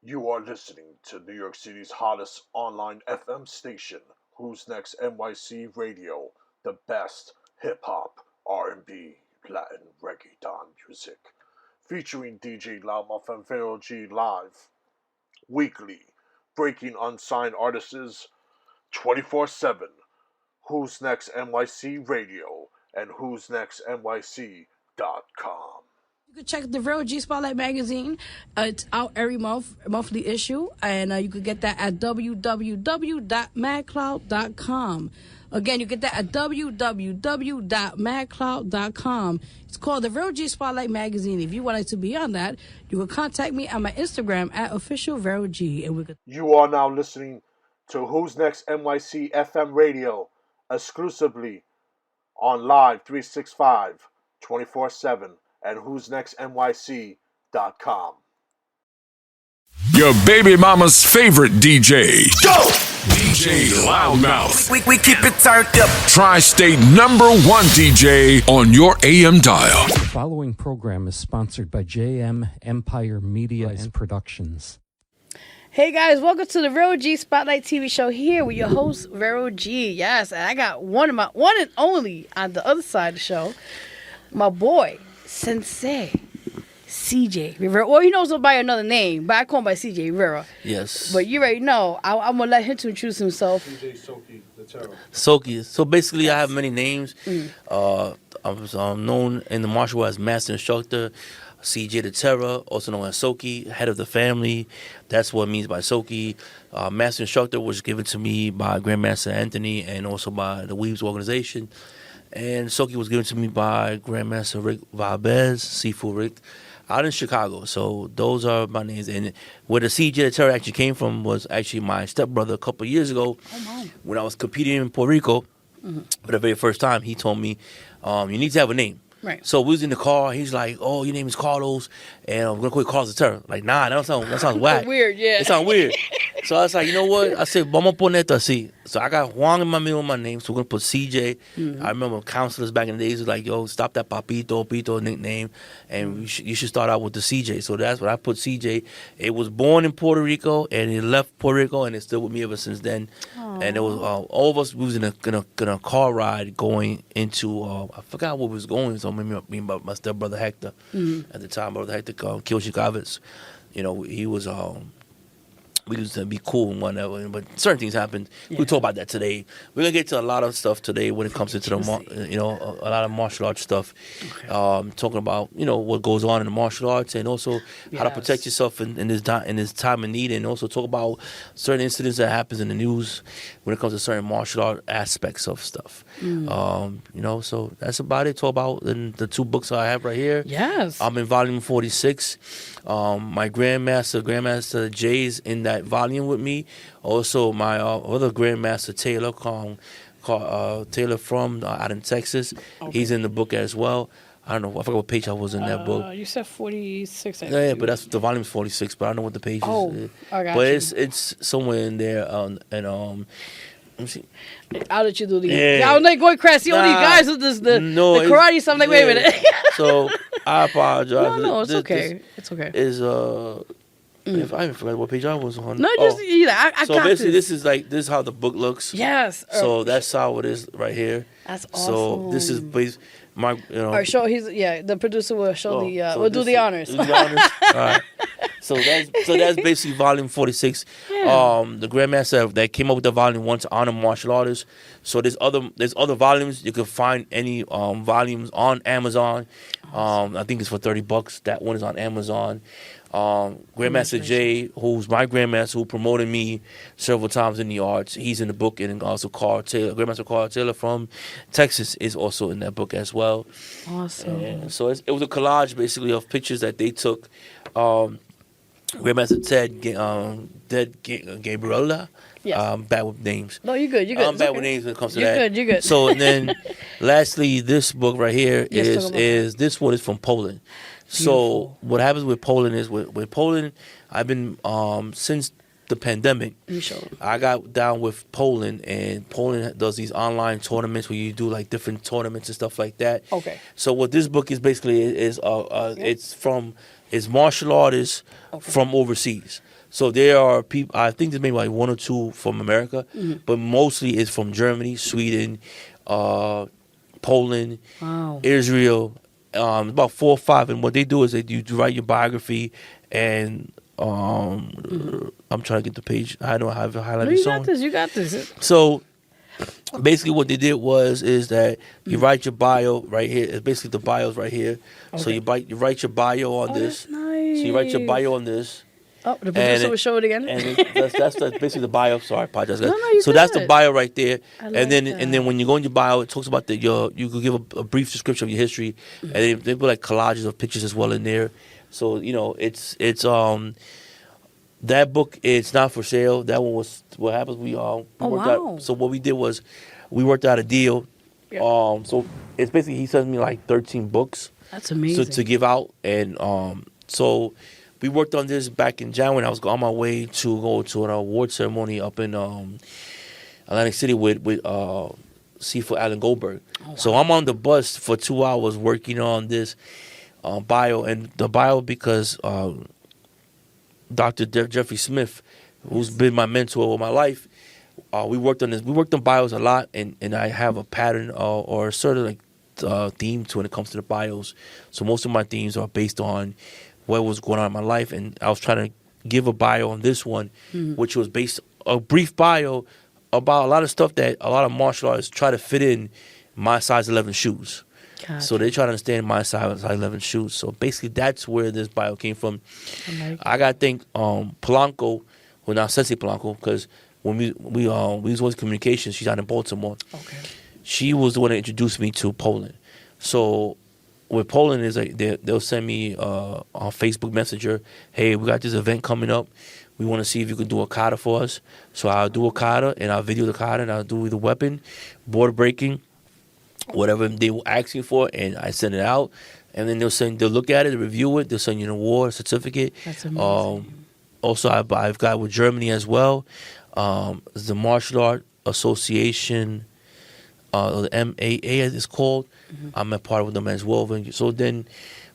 You are listening to New York City's hottest online FM station, Who's Next NYC Radio, the best hip hop, R&B, Latin, reggaeton music, featuring DJ Loudmouth and Vero live weekly, breaking unsigned artists 24/7. Who's Next NYC Radio and WhosNextNYC.com. You can check the Real G Spotlight magazine. It's out every monthly issue, and you can get that at www.madcloud.com. Again, you get that at www.madcloud.com. It's called the Real G Spotlight magazine. If you would like to be on that, you can contact me on my Instagram at officialverog. And we could. You are now listening to Who's Next NYC FM Radio exclusively on Live 365 24/7 at WhosNextNYC.com. Your baby mama's favorite DJ. Go! DJ Loudmouth. We keep it turned up. Tri-State #1 DJ on your AM dial. The following program is sponsored by JM Empire Media and Productions. Hey guys, welcome to the Real G Spotlight TV show here with your host, Vero G. Yes, and I got one and only on the other side of the show, my boy, Sensei, CJ Rivera. Well, he knows him by another name, but I call him by CJ Rivera. Yes. But you already know. I'm going to let him to introduce himself. DJ Soki, the Terror. Soki. So basically, I have many names. I'm known in the martial arts as Master Instructor, CJ the Terror, also known as Soki, head of the family. That's what it means by Soki. Master Instructor was given to me by Grandmaster Anthony and also by the Weaves organization. And Soki was given to me by Grandmaster Rick Valdez, Seafood Rick, out in Chicago. So those are my names. And where the CJ the Terror actually came from was actually my stepbrother a couple of years ago when I was competing in Puerto Rico for the very first time. He told me, you need to have a name. Right. So we was in the car. He's like, "Oh, your name is Carlos, and I'm gonna call you Carlos the Terror." Like, nah, that sounds whack. Weird, yeah. It sounds weird. So I was like, you know what? I said, vamos a ponerte así. So I got Juan in my middle of my name, so we're gonna put CJ. I remember counselors back in the days was like, "Yo, stop that Papito, Pito nickname, and you should start out with the CJ." So that's what I put CJ. It was born in Puerto Rico, and it left Puerto Rico, and it's still with me ever since then. Aww. And it was all of us. We was in a car ride going into I forgot what we was going. So me and my stepbrother Hector at the time, brother Hector Kilchikavitz. You know, he was we used to be cool and whatever, but certain things happened. Yeah. We talk about that today. We're gonna get to a lot of stuff today when it comes into the a lot of martial arts stuff. Okay. Talking about what goes on in the martial arts and also how to protect yourself in this time of need, and also talk about certain incidents that happens in the news when it comes to certain martial art aspects of stuff. So that's about it. Talk about the two books I have right here. Yes. I'm in volume 46. My Grandmaster Jay's in that volume with me. Also, my other Grandmaster Taylor, Taylor from out in Texas. Okay. He's in the book as well. I don't know. I forgot what page I was in that book. You said 46. Yeah, but that's the volume's 46. But I don't know what the page is. I got but you. it's somewhere in there. And let me see. I'll let you do the. Yeah. I'm like going crazy. All these guys with the karate stuff. I'm like, wait a minute. So I apologize. No, it's okay. It's okay. If I even forgot what page I was on. No, I so got basically, this. this is how the book looks. Yes. So that's how it is right here. That's awesome. So this is my. All right, the producer will show we'll do the honors. Do the honors. All right. So that's basically volume 46. Yeah. The Grandmaster that came up with the volume 1 to honor martial artists. So there's other volumes. You can find any volumes on Amazon. I think it's for $30. That one is on Amazon. Grandmaster Jay, who's my grandmaster, who promoted me several times in the arts, he's in the book, and also Grandmaster Carl Taylor from Texas is also in that book as well. Awesome. And so it was a collage basically of pictures that they took. Grandmaster Ted Gabriela. Yes. I'm bad with names. No, you're good. I'm bad with names when it comes to that. You're good. So and then, lastly, this book right here is this one is from Poland. So what happens with Poland is with Poland, I've been since the pandemic. I got down with Poland, and Poland does these online tournaments where you do like different tournaments and stuff like that. Okay. So what this book is basically is it's from is martial artists from overseas. So there are people, I think there's maybe like 1 or 2 from America, but mostly it's from Germany, Sweden, Poland, Israel, about 4 or 5. And what they do is you write your biography, and I'm trying to get the page. I know I have it highlighted. You got this. So basically what they did is that you write your bio right here. It's basically the bio's right here. Okay. So you write your bio on this. That's nice. So you write your bio on this. Oh, the producer will show it again. And that's basically the bio. Sorry, I apologize. No, so that's the bio right there. And then when you go in your bio, it talks about you could give a brief description of your history, and they put like collages of pictures as well in there. So it's that book. It's not for sale. That one was what happens. We worked out. So what we did was we worked out a deal. Yeah. So it's basically he sends me like 13 books. That's amazing. To give out, and so. We worked on this back in January. I was on my way to go to an award ceremony up in Atlantic City with Seafood Alan Goldberg. Oh, wow. So I'm on the bus for 2 hours working on this bio. And the bio because Dr. Jeffrey Smith, who's been my mentor all my life, we worked on this. We worked on bios a lot, and I have a pattern or a certain theme to when it comes to the bios. So most of my themes are based on what was going on in my life, and I was trying to give a bio on this one, which was based a brief bio about a lot of stuff that a lot of martial artists try to fit in my size 11 shoes. Gotcha. So they try to understand my size 11 shoes. So basically, that's where this bio came from. I got to thank Polanco, well now Sensei Polanco, because when we was always communications, she's out in Baltimore. Okay. She was the one that introduced me to Poland. So with Poland is like they'll send me on Facebook Messenger, hey, we got this event coming up. We want to see if you can do a kata for us. So I'll do a kata, and I'll video the kata, and I'll do the weapon, board breaking, whatever they will ask me for, and I send it out. And then they'll look at it, review it, they'll send you an award, a certificate. That's amazing. Also, I've got with Germany as well, the Martial Art Association, the MAA as it's called. I'm a part of them as well. So then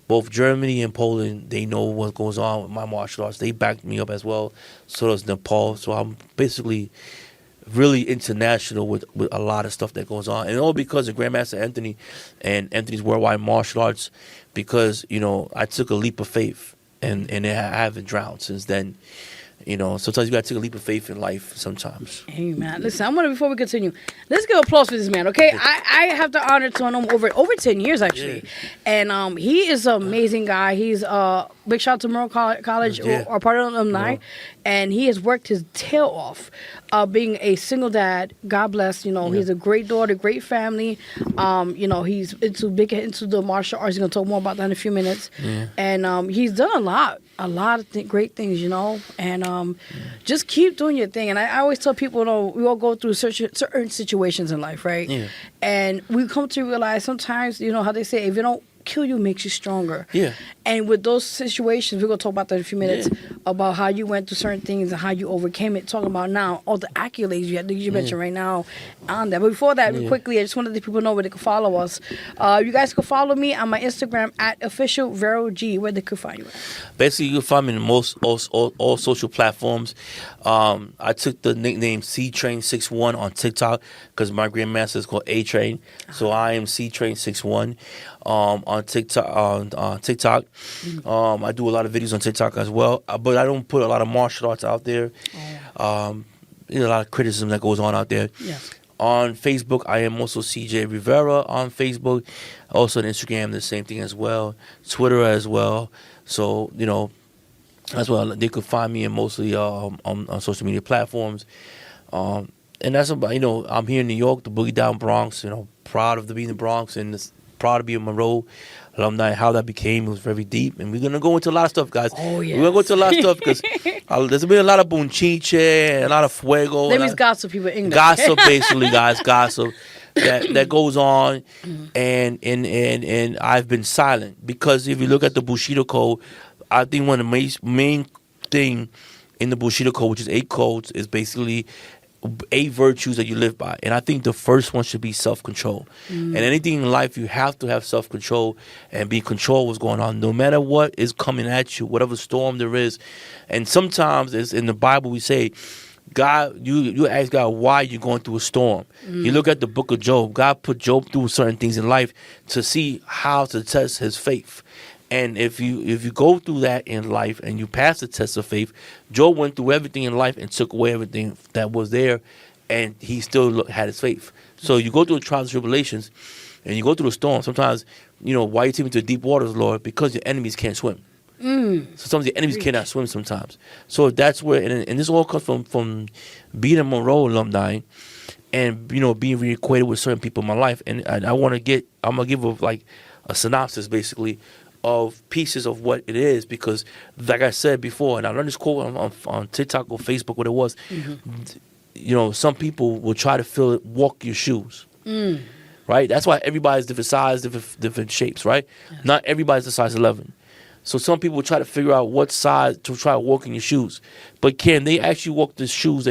both Germany and Poland, they know what goes on with my martial arts. They backed me up as well. So does Nepal. So I'm basically really international with a lot of stuff that goes on. And all because of Grandmaster Anthony and Anthony's Worldwide Martial Arts, because, I took a leap of faith and I haven't drowned since then. Sometimes you gotta take a leap of faith in life sometimes. Amen. Listen, before we continue, let's give applause for this man, okay? I have the honor to know him over 10 years, actually. Yeah. And he is an amazing guy. He's big shout out to Monroe College, or part of the alumni. Yeah. And he has worked his tail off being a single dad. God bless, he's a great daughter, great family. He's into the martial arts. He's going to talk more about that in a few minutes. Yeah. And he's done a lot of great things, and just keep doing your thing. And I always tell people, we all go through certain situations in life, right? Yeah. And we come to realize sometimes, how they say, if you don't kill you, makes you stronger. Yeah. And with those situations, we're going to talk about that in a few minutes, about how you went through certain things and how you overcame it. Talking about now all the accolades you mentioned right now on that. But before that, quickly, I just wanted to let people know where they can follow us. You guys can follow me on my Instagram at official Vero G, where they could find you at. Basically, you can find me in most all social platforms. I took the nickname C-Train61 on TikTok because my grandmaster is called A-Train. So I am C-Train61 on TikTok. I do a lot of videos on TikTok as well, but I don't put a lot of martial arts out there. There's a lot of criticism that goes on out there. Yeah. On Facebook, I am also CJ Rivera on Facebook. Also on Instagram, the same thing as well. Twitter as well. So, as well, they could find me in mostly on social media platforms. And that's about, I'm here in New York, the Boogie Down Bronx, proud of being in the Bronx and proud to be a Monroe alumni. How that became was very deep, and we're gonna go into a lot of stuff, guys. Oh yeah, we're gonna go into a lot of stuff because there's been a lot of bunchiche and a lot of fuego. That means gossip, people in English. Gossip, basically, guys, gossip that goes on, and I've been silent because if you look at the Bushido Code, I think one of the main thing in the Bushido Code, which is 8 codes, is basically 8 virtues that you live by. And I think the first one should be self-control. And anything in life, you have to have self-control and be in control of what's going on, no matter what is coming at you, whatever storm there is. And sometimes, it's in the Bible, we say, God, you ask God why you're going through a storm. You look at the book of Job. God put Job through certain things in life to see how to test his faith. And if you go through that in life and you pass the test of faith, Job went through everything in life and took away everything that was there, and he still had his faith. So you go through the trials and tribulations, and you go through the storm. Sometimes, why you take me to deep waters, Lord? Because your enemies can't swim. So sometimes your enemies cannot swim sometimes. So that's where, and this all comes from being a Monroe alumni and, being reacquainted with certain people in my life. And I'm going to give a synopsis, basically, of pieces of what it is, because like I said before, and I learned this quote on TikTok or Facebook, what it was, some people will try to walk your shoes, right? That's why everybody's different size, different shapes, right? Yes. Not everybody's the size 11. So some people try to figure out what size to try to walk in your shoes, but can they actually walk the shoes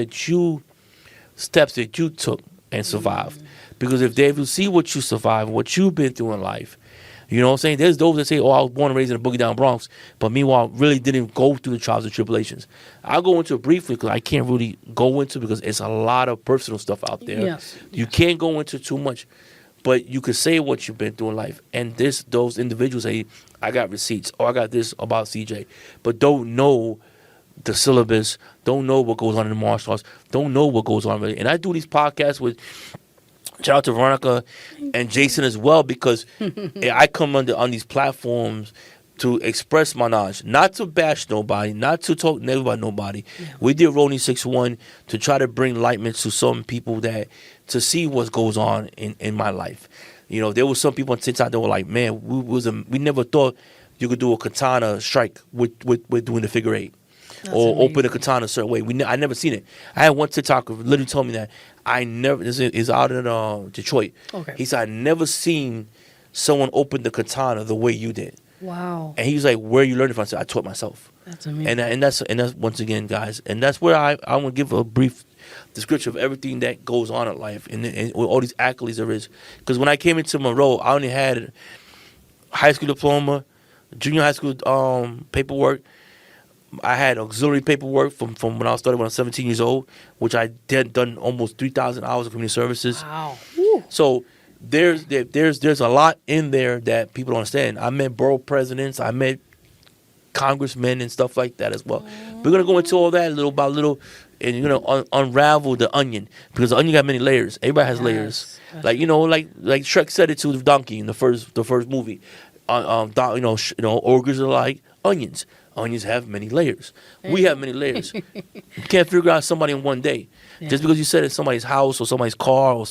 steps that you took and survived? Because if they will see what you survived, what you've been through in life, you know what I'm saying? There's those that say, I was born and raised in the Boogie Down Bronx, but meanwhile, really didn't go through the trials and tribulations. I'll go into it briefly because I can't really go into it because it's a lot of personal stuff out there. Yes. You can't go into too much, but you can say what you've been through in life. And those individuals say, I got receipts, or I got this about CJ, but don't know the syllabus, don't know what goes on in the martial arts, don't know what goes on really. And I do these podcasts with, shout out to Veronica and Jason as well, because I come on these platforms to express my knowledge, not to bash nobody, not to talk negative about nobody. Yeah. We did Rolling 6-1 to try to bring enlightenment to some people to see what goes on in my life. There were some people on TikTok that were like, man, we never thought you could do a katana strike with doing the figure 8. That's or amazing. Open a katana a certain way. I never seen it. I had one TikToker literally told me that this is out in Detroit. Okay. He said, I never seen someone open the katana the way you did. Wow. And he was like, where you learned it from? I said, I taught myself. That's amazing. And that's once again, guys, and that's where I want to give a brief description of everything that goes on in life and all these accolades there is. Because when I came into Monroe, I only had high school diploma, junior high school paperwork. I had auxiliary paperwork from when I started when I was 17 years old, which I done almost 3,000 hours of community services. Wow. So there's a lot in there that people don't understand. I met borough presidents, I met congressmen and stuff like that as well. We're gonna go into all that little by little, and you're gonna unravel the onion, because the onion got many layers. Everybody has layers. Like like Shrek said it to the donkey in the first movie. Ogres are like onions. Onions have many layers. We have many layers. You can't figure out somebody in one day. Yeah. Just because you said it's somebody's house or somebody's car or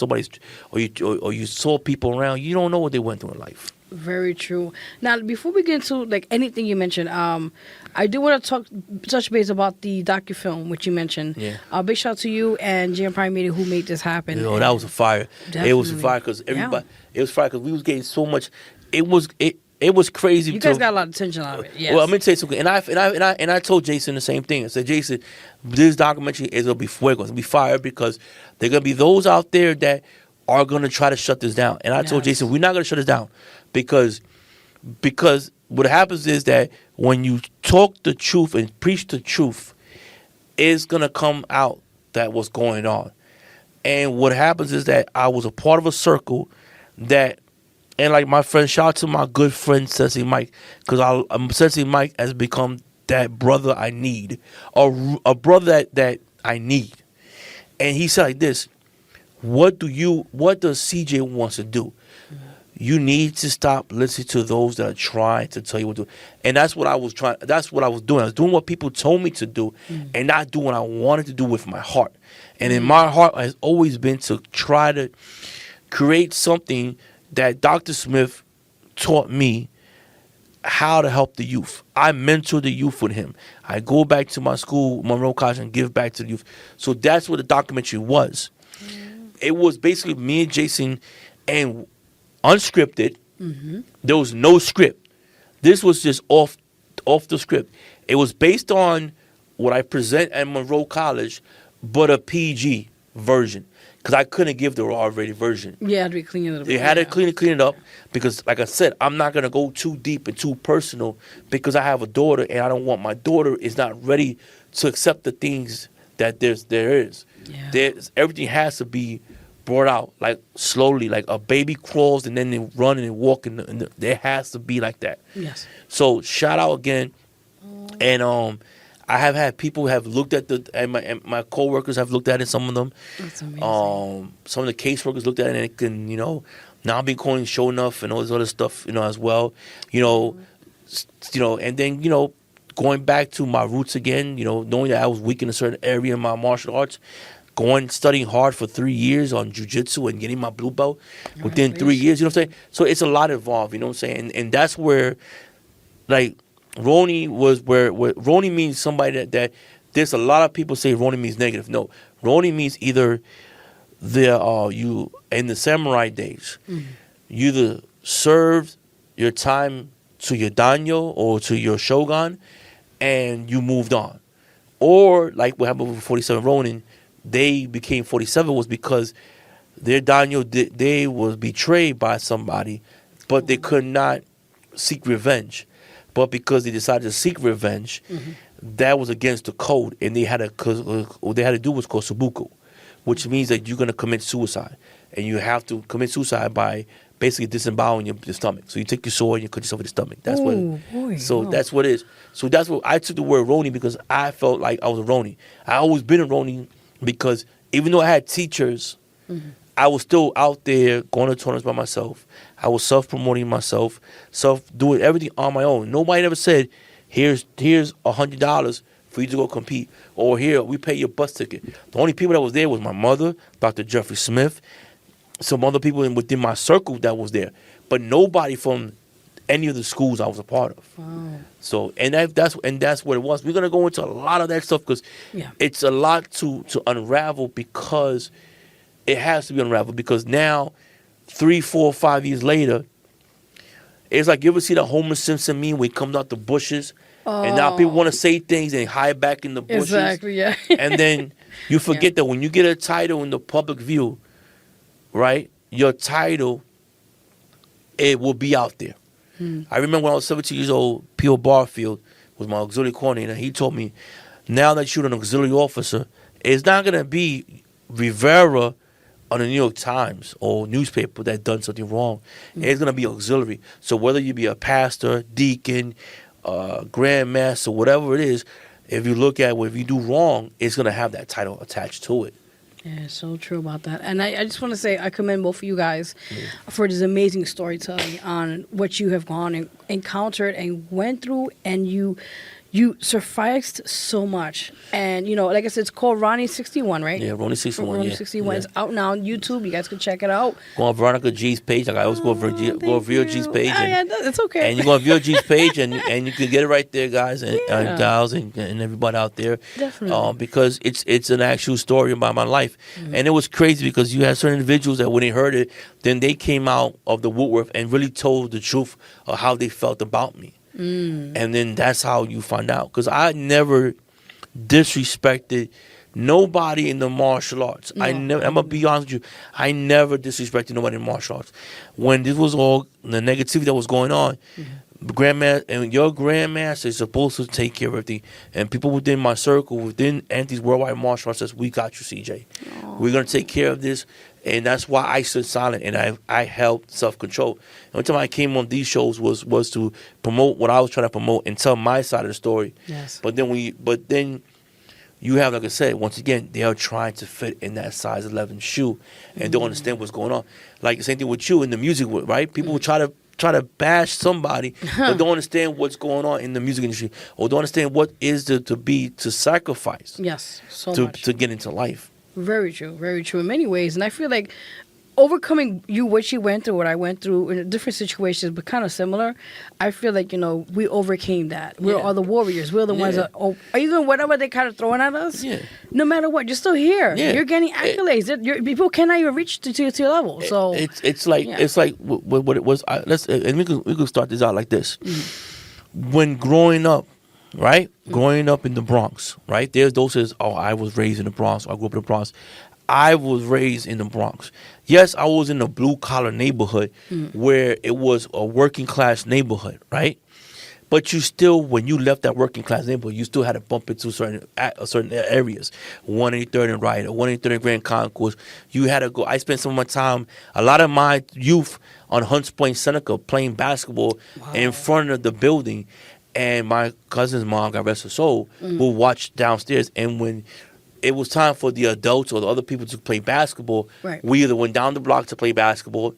you saw people around, you don't know what they went through in life. Very true. Now, before we get into anything you mentioned, I do want to touch base about the docufilm which you mentioned. Yeah. Big shout out to you and GM Prime Media who made this happen. That was a fire. Definitely. It was a fire because everybody. Yeah. It was fire because we was getting so much. It was crazy. You guys got a lot of attention out of it. Yes. Well, I'm gonna tell you something, and I told Jason the same thing. I said, Jason, this documentary is gonna be fuego. It's gonna be fire because there are gonna be those out there that are gonna try to shut this down. And I told Jason, we're not gonna shut this down because what happens is that when you talk the truth and preach the truth, it's gonna come out that what's going on. And what happens is that I was a part of a circle that. And like my friend, shout out to my good friend Sensei Mike, because Sensei Mike has become that brother I need, a brother that I need. And he said like this: what does CJ wants to do? You need to stop listening to those that are trying to tell you what to do. And that's what I was trying. That's what I was doing. I was doing what people told me to do, and not doing what I wanted to do with my heart. And in my heart has always been to try to create something that Dr. Smith taught me how to help the youth. I mentor the youth with him. I go back to my school, Monroe College, and give back to the youth. So that's what the documentary was. It was basically me and Jason, and unscripted. There was no script. This was just off the script. It was based on what I present at Monroe College, but a PG. version because I couldn't give the raw rated version. Yeah, it had to be clean a little bit. They had to clean it up because, like I said, I'm not gonna go too deep and too personal because I have a daughter and I don't want my daughter is not ready to accept the things that there is. Yeah. Everything has to be brought out like slowly, like a baby crawls and then they run and they walk and there has to be like that. Yes. So shout out again, and I have had people have looked at and my coworkers have looked at it. Some of them, That's amazing. some of the caseworkers looked at it and it can, now I've been calling Show Enough and all this other stuff, as well, and then going back to my roots again, knowing that I was weak in a certain area in my martial arts, studying hard for 3 years on jiu-jitsu and getting my blue belt within 3 years, you know what I'm saying? So it's a lot involved, you know what I'm saying? And that's where, like, Roni was where Roni means somebody that there's a lot of people say Roni means negative. No, Roni means either you in the samurai days, you either served your time to your daimyo or to your shogun and you moved on. Or like what happened with 47 Ronin, they became 47 was because their daimyo they was betrayed by somebody, but they could not seek revenge. But because they decided to seek revenge, that was against the code, and they had what they had to do was called subuku, which means that you're going to commit suicide, and you have to commit suicide by basically disemboweling your stomach. So you take your sword and you cut yourself in the stomach. That's that's what it is. So that's what I took the word Roni because I felt like I was a Roni. I always been a Roni because even though I had teachers, I was still out there going to tournaments by myself. I was self-promoting myself, doing everything on my own. Nobody ever said, here's $100 for you to go compete, or here, we pay your bus ticket. The only people that was there was my mother, Dr. Jeffrey Smith, some other people within my circle that was there, but nobody from any of the schools I was a part of. Wow. So, that's what it was. We're going to go into a lot of that stuff because it's a lot to unravel because it has to be unraveled because now, 3, 4, 5 years later, it's like you ever see the Homer Simpson meme where he comes out the bushes and now people want to say things and hide back in the bushes. Exactly, yeah. And then you forget that when you get a title in the public view, right, your title, it will be out there. I remember when I was 17 years old, P.O. Barfield was my auxiliary coordinator, and he told me, now that you're an auxiliary officer, it's not going to be Rivera on the New York Times or newspaper that done something wrong. It's going to be auxiliary. So whether you be a pastor, deacon, grandmaster, whatever it is, if you look at if you do wrong, it's going to have that title attached to it. Yeah, so true about that. And I just want to say I commend both of you guys for this amazing storytelling on what you have gone and encountered and went through, and you survived so much. And, like I said, it's called Ronnie 61, right? Yeah, Ronnie 61, Ronnie 61. It's out now on YouTube. You guys can check it out. Go on Veronica G's page. Like I always go on Vero G's page. It's okay. And you go on Vero G's page, and you can get it right there, guys, and gals, and everybody out there. Definitely. Because it's an actual story about my life. And it was crazy because you had certain individuals that when they heard it, then they came out of the woodwork and really told the truth of how they felt about me. And then that's how you find out. Because I never disrespected nobody in the martial arts. No. I'm going to be honest with you. I never disrespected nobody in martial arts. When this was all the negativity that was going on, grandmaster and your grandmaster is supposed to take care of everything. And people within my circle, within Anthony's Worldwide Martial Arts, says, we got you, CJ. We're going to take care of this. And that's why I stood silent and I held self-control. Every time I came on these shows was to promote what I was trying to promote and tell my side of the story. Yes. But then you have, like I said, once again, they are trying to fit in that size 11 shoe and don't understand what's going on. Like the same thing with you in the music, right? People will try to bash somebody, but don't understand what's going on in the music industry, or don't understand what is to sacrifice. Yes, so much to get into life. Very true, very true in many ways. And I feel like overcoming what you went through, what I went through in different situations, but kind of similar. I feel like, we overcame that. We're all the warriors. We're the ones that, even whatever they kind of throwing at us, no matter what, you're still here. Yeah. You're getting accolades. People cannot even reach to your level. So it's like what it was. And we could start this out like this. When growing up, right? Growing up in the Bronx, right? There's those says, I was raised in the Bronx. I grew up in the Bronx. I was raised in the Bronx. Yes, I was in a blue-collar neighborhood where it was a working-class neighborhood, right? But you still, when you left that working class neighborhood, you still had to bump into certain areas. 183rd and Rider, 183rd and Grand Concourse. You had to go. I spent some of my time, a lot of my youth on Hunts Point, Seneca, playing basketball in front of the building. And my cousin's mom, God rest her soul, would watch downstairs. And when it was time for the adults or the other people to play basketball, we either went down the block to play basketball,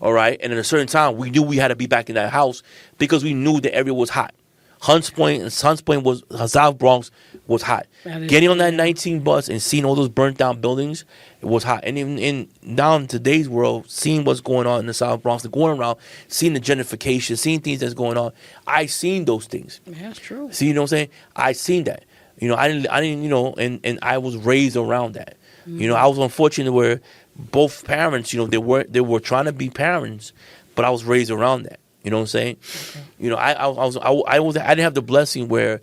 all right, and at a certain time, we knew we had to be back in that house because we knew the area was hot. Hunts Point was South Bronx was hot. Getting on that 19 bus and seeing all those burnt down buildings, it was hot. And even in now in today's world, seeing what's going on in the South Bronx, and going around, seeing the gentrification, seeing things that's going on, I seen those things. Yeah, that's true. See, you know what I'm saying? I seen that. You know, I didn't, you know, and I was raised around that. You know, I was unfortunate where both parents, you know, they were trying to be parents, but I was raised around that. You know what I'm saying? Okay. You know, I didn't have the blessing where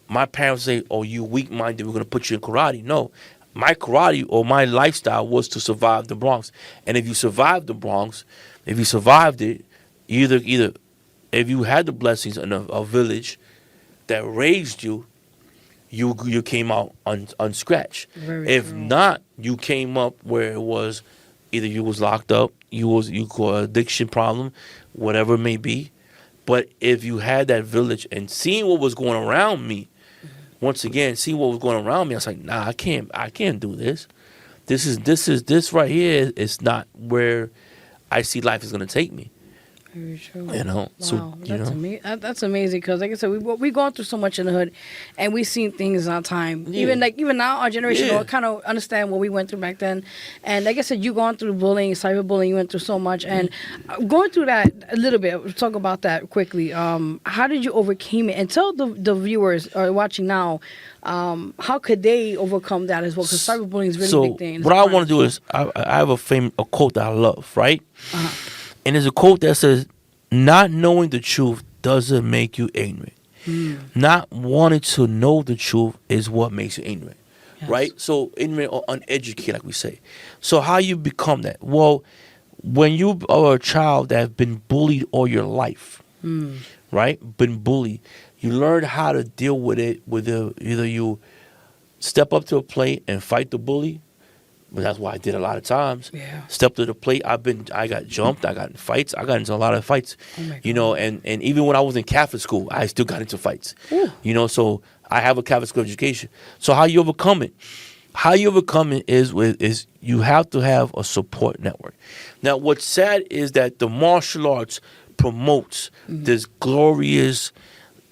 my parents say, "Oh, you weak-minded, we're gonna put you in karate." No, my karate or my lifestyle was to survive the Bronx. And if you survived the Bronx, if you survived it, either if you had the blessings in a village that raised you, you came out unscratched. If not, you came up where it was either you was locked up, you got an addiction problem, whatever it may be. But if you had that village and seeing what was going around me, once again, seeing what was going around me, I was like, nah, I can't do this. This right here is not where I see life is gonna take me. Very true. You know, wow, so that's amazing because, like I said, we going through so much in the hood, and we seen things in our time. Yeah. Even now, our generation kind of understand what we went through back then. And like I said, you going through bullying, cyberbullying, you went through so much, and going through that a little bit. We'll talk about that quickly. How did you overcome it? And tell the viewers are watching now, how could they overcome that as well? Because cyberbullying is really a big thing. What I want to do is I have a quote that I love, right? And there's a quote that says, "Not knowing the truth doesn't make you ignorant. Not wanting to know the truth is what makes you ignorant." Yes. Right? So ignorant or uneducated, like we say. So how you become that? Well, when you are a child that has been bullied all your life, right? Been bullied, you learn how to deal with it. Either you step up to a plate and fight the bully. But that's what I did a lot of times. Yeah. Step to the plate. I got jumped. I got in fights. I got into a lot of fights. You know, and even when I was in Catholic school, I still got into fights. Ooh. You know, so I have a Catholic school education. So how you overcome it? How you overcome it is you have to have a support network. Now, what's sad is that the martial arts promotes this glorious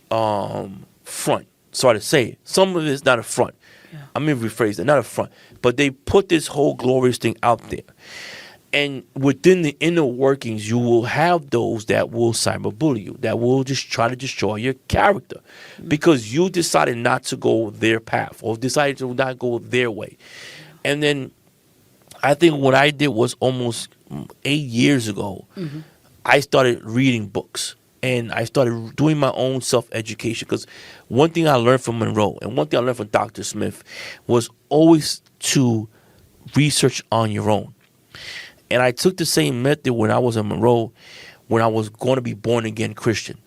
front. Sorry to say it. Some of it's not a front. Yeah. I'm going to rephrase that. Not a front. But they put this whole glorious thing out there. And within the inner workings, you will have those that will cyberbully you, that will just try to destroy your character because you decided not to go their path or decided to not go their way. And then I think what I did was almost 8 years ago, I started reading books. And I started doing my own self-education because one thing I learned from Monroe and one thing I learned from Dr. Smith was always to research on your own. And I took the same method when I was in Monroe when I was going to be born-again Christian.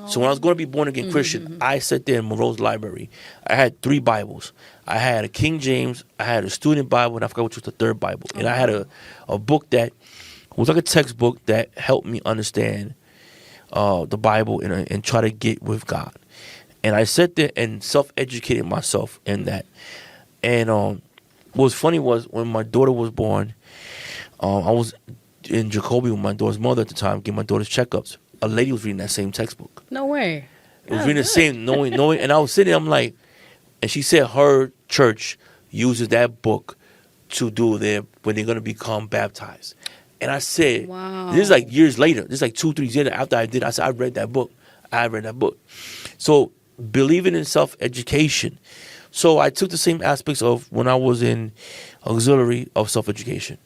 So when I was going to be born-again Christian, I sat there in Monroe's library. I had 3 Bibles. I had a King James, I had a student Bible, and I forgot which was the third Bible. And I had a book that was like a textbook that helped me understand the Bible and try to get with God. And I sat there and self-educated myself in that. And what was funny was when my daughter was born, I was in Jacoby with my daughter's mother at the time, getting my daughter's checkups. A lady was reading that same textbook. No way. It was reading the same, knowing. And I was sitting there, I'm like, and she said her church uses that book to do when they're going to become baptized. And I said, wow. This is like years later. This is like 2-3 years after I did. I said, I read that book. So believing in self-education. So I took the same aspects of when I was in auxiliary of self-education.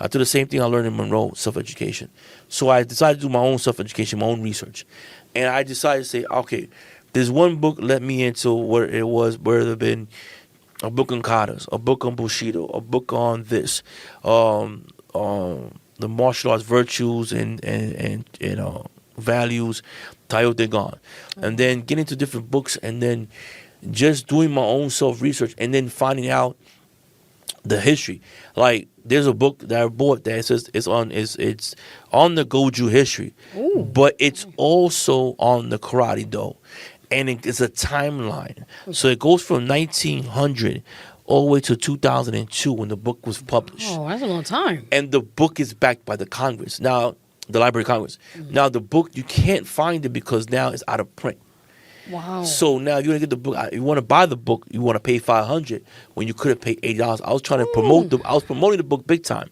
I took the same thing I learned in Monroe, self-education. So I decided to do my own self-education, my own research. And I decided to say, okay, there's one book let me into where it was, where there have been a book on katas, a book on bushido, a book on this, the martial arts virtues and values, Tayo Degan, and then getting into different books, and then just doing my own self research, and then finding out the history. Like there's a book that I bought that says it's on the Goju history, but it's also on the karate do, and it's a timeline. So it goes from 1900 all the way to 2002 when the book was published. Oh, that's a long time. And the book is backed by the Congress now, the Library of Congress. Now the book, you can't find it because now it's out of print. Wow. So now you want to get the book. You want to buy the book. You want to pay $500 when you could have paid $80. I was trying to promote I was promoting the book big time.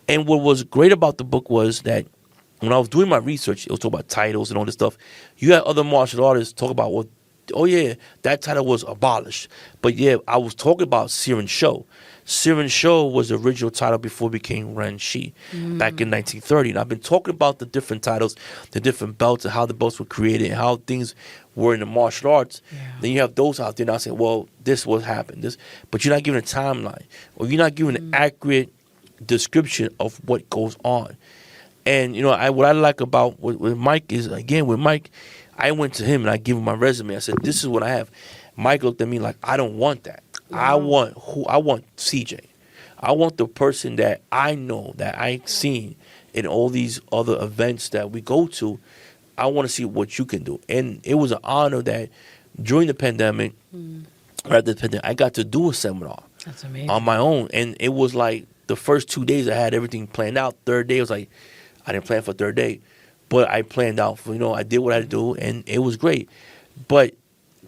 And what was great about the book was that when I was doing my research, it was talking about titles and all this stuff. You had other martial artists talk about, well, oh yeah, that title was abolished. But yeah, I was talking about Siren Sho. Siren Sho was the original title before it became Ren Shi back in 1930. And I've been talking about the different titles, the different belts, and how the belts were created, and how things were in the martial arts. Yeah. Then you have those out there now saying, well, this what happened. But you're not giving a timeline, or you're not giving an accurate description of what goes on. And, what I like about with Mike is, again, with Mike, I went to him and I gave him my resume. I said, this is what I have. Mike looked at me like, I don't want that. I want CJ. I want the person that I know, that I've seen in all these other events that we go to. I want to see what you can do. And it was an honor that during the pandemic, I got to do a seminar. That's amazing. On my own. And it was like the first 2 days I had everything planned out. Third day, I was like, I didn't plan for third day. But I planned out for, I did what I had to do, and it was great. But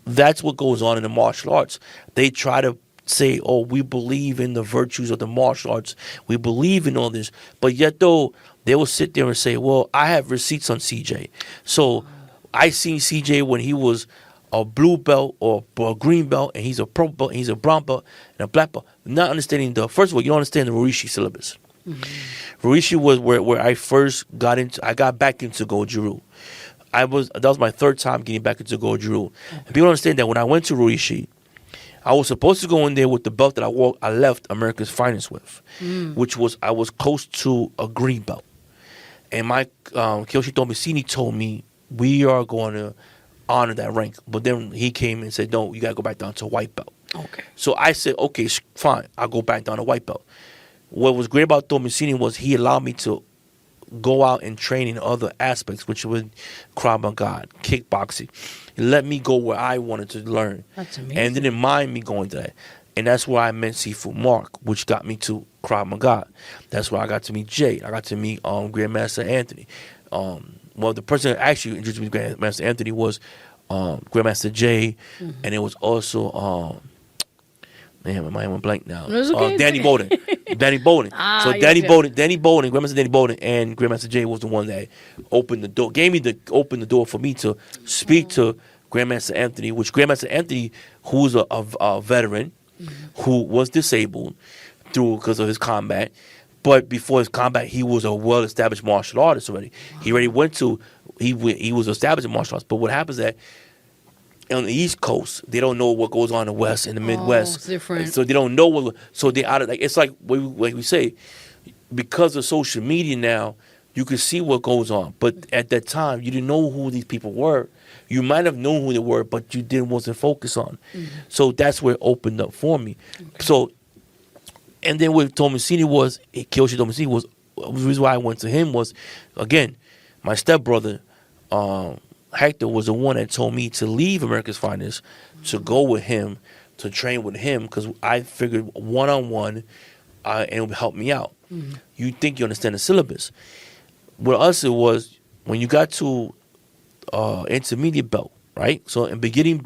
that's what goes on in the martial arts. They try to say, oh, we believe in the virtues of the martial arts. We believe in all this. But yet, though, they will sit there and say, well, I have receipts on CJ. So I seen CJ when he was a blue belt or a green belt, and he's a purple belt, and he's a brown belt, and a black belt. Not understanding first of all, you don't understand the Rishi syllabus. Rishi was where I first got into. I got back into Goju-Ryu. That was my third time getting back into Goju-Ryu. And people understand that when I went to Rishi, I was supposed to go in there with the belt that I left America's Finest with, which was I was close to a green belt. And my Kiyoshi Tomisini told me we are going to honor that rank. But then he came and said, no, you got to go back down to white belt. Okay. So I said, okay, fine, I'll go back down to white belt. What was great about Tomisini was he allowed me to go out and train in other aspects, which was Krav Maga, kickboxing. He let me go where I wanted to learn. That's amazing. And didn't mind me going to that. And that's where I met Sifu Mark, which got me to Krav Maga. That's where I got to meet Jay. I got to meet Grandmaster Anthony. The person that actually introduced me to Grandmaster Anthony was Grandmaster Jay, and it was also man, my mind went blank now. Okay. Danny Bowden. Danny Bowden. So Danny Bowden, Grandmaster Danny Bowden, and Grandmaster Jay was the one that opened the door, opened the door for me to speak to Grandmaster Anthony, which Grandmaster Anthony, who's a veteran, who was disabled because of his combat. But before his combat, he was a well-established martial artist already. He already he was established in martial arts. But what happens is that on the East Coast, they don't know what goes on in the West and the Midwest. It's different. So they don't know so they out of it's like we say, because of social media now, you can see what goes on. But at that time, you didn't know who these people were. You might have known who they were, but you wasn't focused on. So that's where it opened up for me. Okay. So, and then with Tomisini Kiyoshi Tomisini was the reason why I went to him was, again, my stepbrother, Hector was the one that told me to leave America's Finest to go with him, to train with him, because I figured one-on-one and it would help me out. You think you understand the syllabus. With us, it was when you got to intermediate belt, right? So in the beginning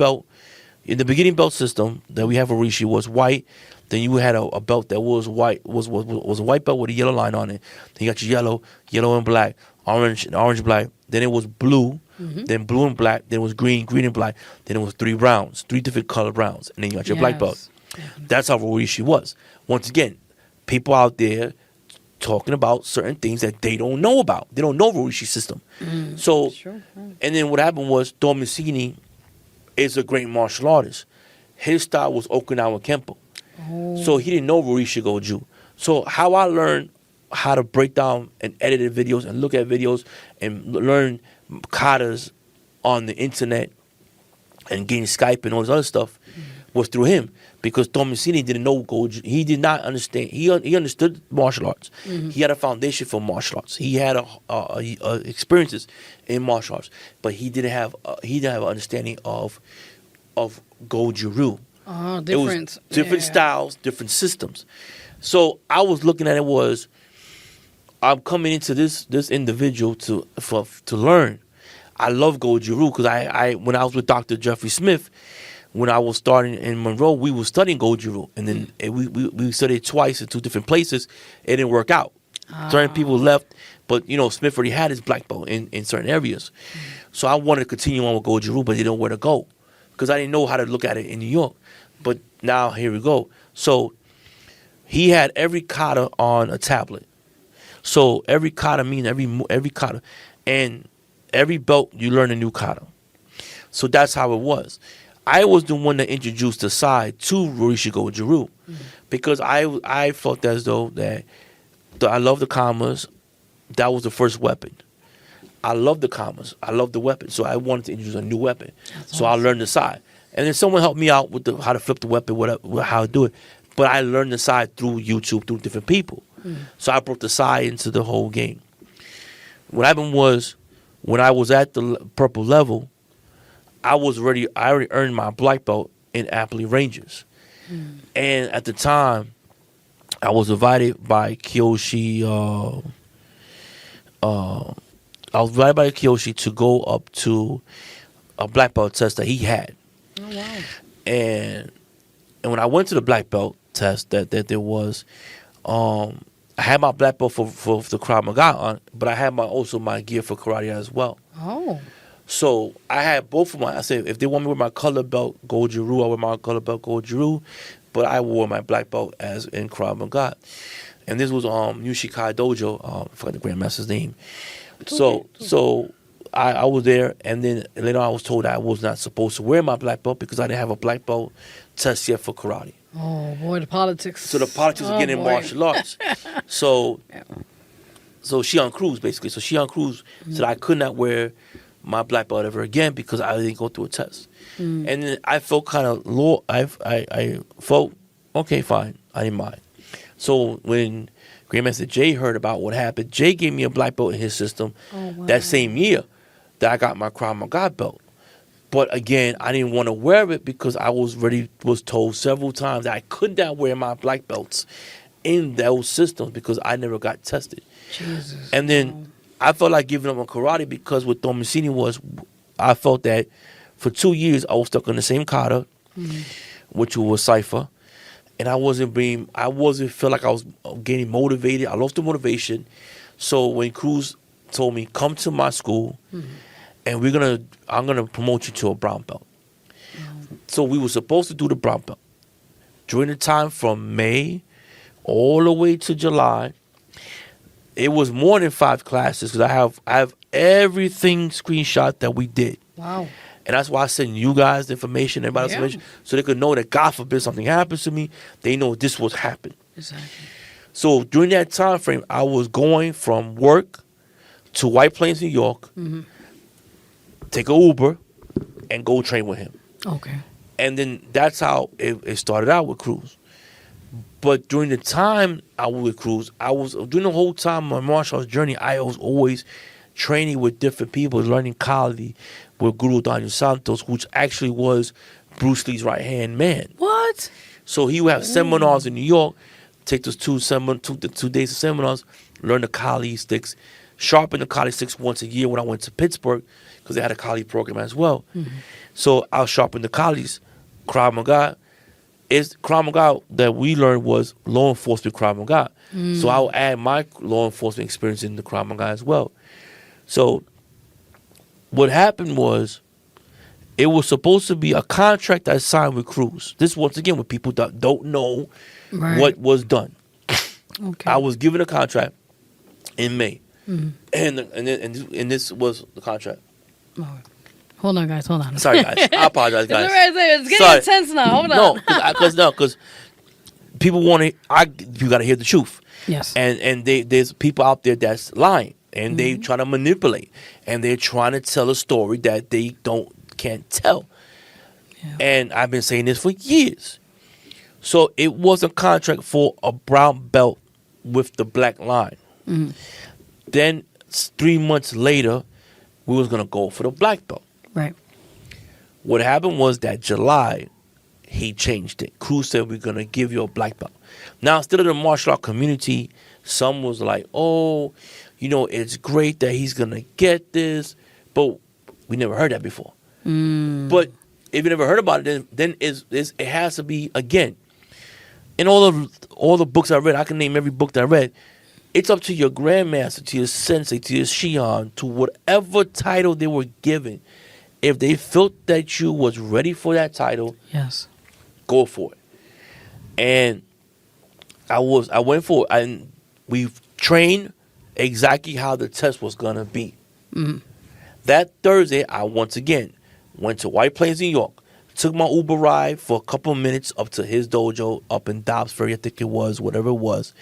belt system that we have for Rishi was white. Then you had a belt that was white, was a white belt with a yellow line on it. Then you got your yellow and black, orange black. Then it was blue. Then blue and black, then it was green and black, then it was three different color browns, and then you got your black belt. That's how Rishi was. Once again, people out there talking about certain things that they don't know about. They don't know Rishi's system. So, and then what happened was Tomisini is a great martial artist. His style was Okinawa Kempo. So he didn't know Rorisha Goju. So how I learned how to break down and edit videos and look at videos and learn katas on the internet and getting Skype and all this other stuff was through him, because Tomasini didn't know Goju. He did not understand. He understood martial arts. He had a foundation for martial arts. He had experiences in martial arts, but he didn't have an understanding of Goju-ryu. It was different styles, different systems. So I was looking at it was, I'm coming into this individual to learn. I love Goju-ryu because I when I was with Dr. Jeffrey Smith, when I was starting in Monroe, we were studying Goju-ryu, and then we studied twice in two different places. It didn't work out. Certain people left, but Smith already had his black belt in certain areas. So I wanted to continue on with Goju-ryu, but didn't know where to go because I didn't know how to look at it in New York. But now here we go. So he had every kata on a tablet. So every kata means every kata, and every belt you learn a new kata. So that's how it was. I was the one that introduced the side to Rorisha Goju-ryu because I felt as though that I love the kamas. That was the first weapon. I love the kamas. I love the weapon. So I wanted to introduce a new weapon. So I learned the side. And then someone helped me out with how to flip the weapon, how to do it. But I learned the side through YouTube, through different people. So I brought the side into the whole game. What happened was, when I was at the purple level, I already earned my black belt in Appley Rangers. And at the time, I was invited by Kiyoshi. I was invited by Kiyoshi to go up to a black belt test that he had. Oh wow! And when I went to the black belt test, that there was, I had my black belt for the Krav Maga on, but I had also my gear for karate as well. Oh. So I had both of I said, if they want me with my color belt Goju-ryu, I wear my color belt Goju-ryu, but I wore my black belt as in Krav Maga. And this was Yushikai Dojo, I forgot the Grandmaster's name. So I was there, and then later on I was told I was not supposed to wear my black belt because I didn't have a black belt test yet for karate. Oh boy, the politics. So the politics of getting in martial arts. So Shion Cruz basically. So Shion Cruz said I could not wear my black belt ever again because I didn't go through a test. And then I felt kind of low. I felt okay, fine. I didn't mind. So when Grandmaster Jay heard about what happened, Jay gave me a black belt in his system that same year that I got my Krav Maga belt. But again, I didn't want to wear it because I was told several times that I could not wear my black belts in those systems because I never got tested. Jesus. And then I felt like giving up on karate because what Tomasini was, I felt that for 2 years I was stuck on the same kata, which was Cypher, and I wasn't feel like I was getting motivated. I lost the motivation. So when Cruz told me, come to my school and I'm gonna promote you to a brown belt. So we were supposed to do the brown belt. During the time from May all the way to July, it was more than 5 classes because I have everything screenshot that we did. Wow. And that's why I send you guys the information, everybody else information, so they could know that God forbid something happens to me, they know this was happened. Exactly. So during that time frame, I was going from work to White Plains, New York, take an Uber, and go train with him. Okay. And then that's how it started out with Cruz. But during the time I was with Cruz, during the whole time my martial arts journey, I was always training with different people, learning Kali with Guru Daniel Santos, which actually was Bruce Lee's right-hand man. What? So he would have seminars in New York, take those 2 days of seminars, learn the Kali sticks, sharpen the Kali sticks once a year when I went to Pittsburgh, because they had a Kali program as well. So I'll sharpen the Kalis. Krav Maga. Krav Maga that we learned was law enforcement Krav Maga. So I'll add my law enforcement experience in the Krav Maga as well. So what happened was, it was supposed to be a contract I signed with Cruz. This, once again, with people that don't know what was done. Okay. I was given a contract in May. And this was the contract. Oh. Hold on, guys. Hold on. Sorry, guys. I apologize, guys. It's getting intense now. Hold on. No, because people you got to hear the truth. Yes. And there's people out there that's lying, and they try to manipulate, and they're trying to tell a story that they can't tell. Yeah. And I've been saying this for years. So it was a contract for a brown belt with the black line. Then 3 months later, we was gonna go for the black belt. Right. What happened was that July, he changed it. Cruz said, we're going to give you a black belt. Now, instead of the martial art community, some was like, oh, it's great that he's going to get this. But we never heard that before. But if you never heard about it, then it has to be, again, in all the books I read, I can name every book that I read, it's up to your grandmaster, to your sensei, to your shihan, to whatever title they were given. If they felt that you was ready for that title, yes, go for it. And I went for it, and we've trained exactly how the test was gonna be. That Thursday, I once again went to White Plains, New York. Took my Uber ride for a couple of minutes up to his dojo up in Dobbs Ferry, I think it was, whatever it was.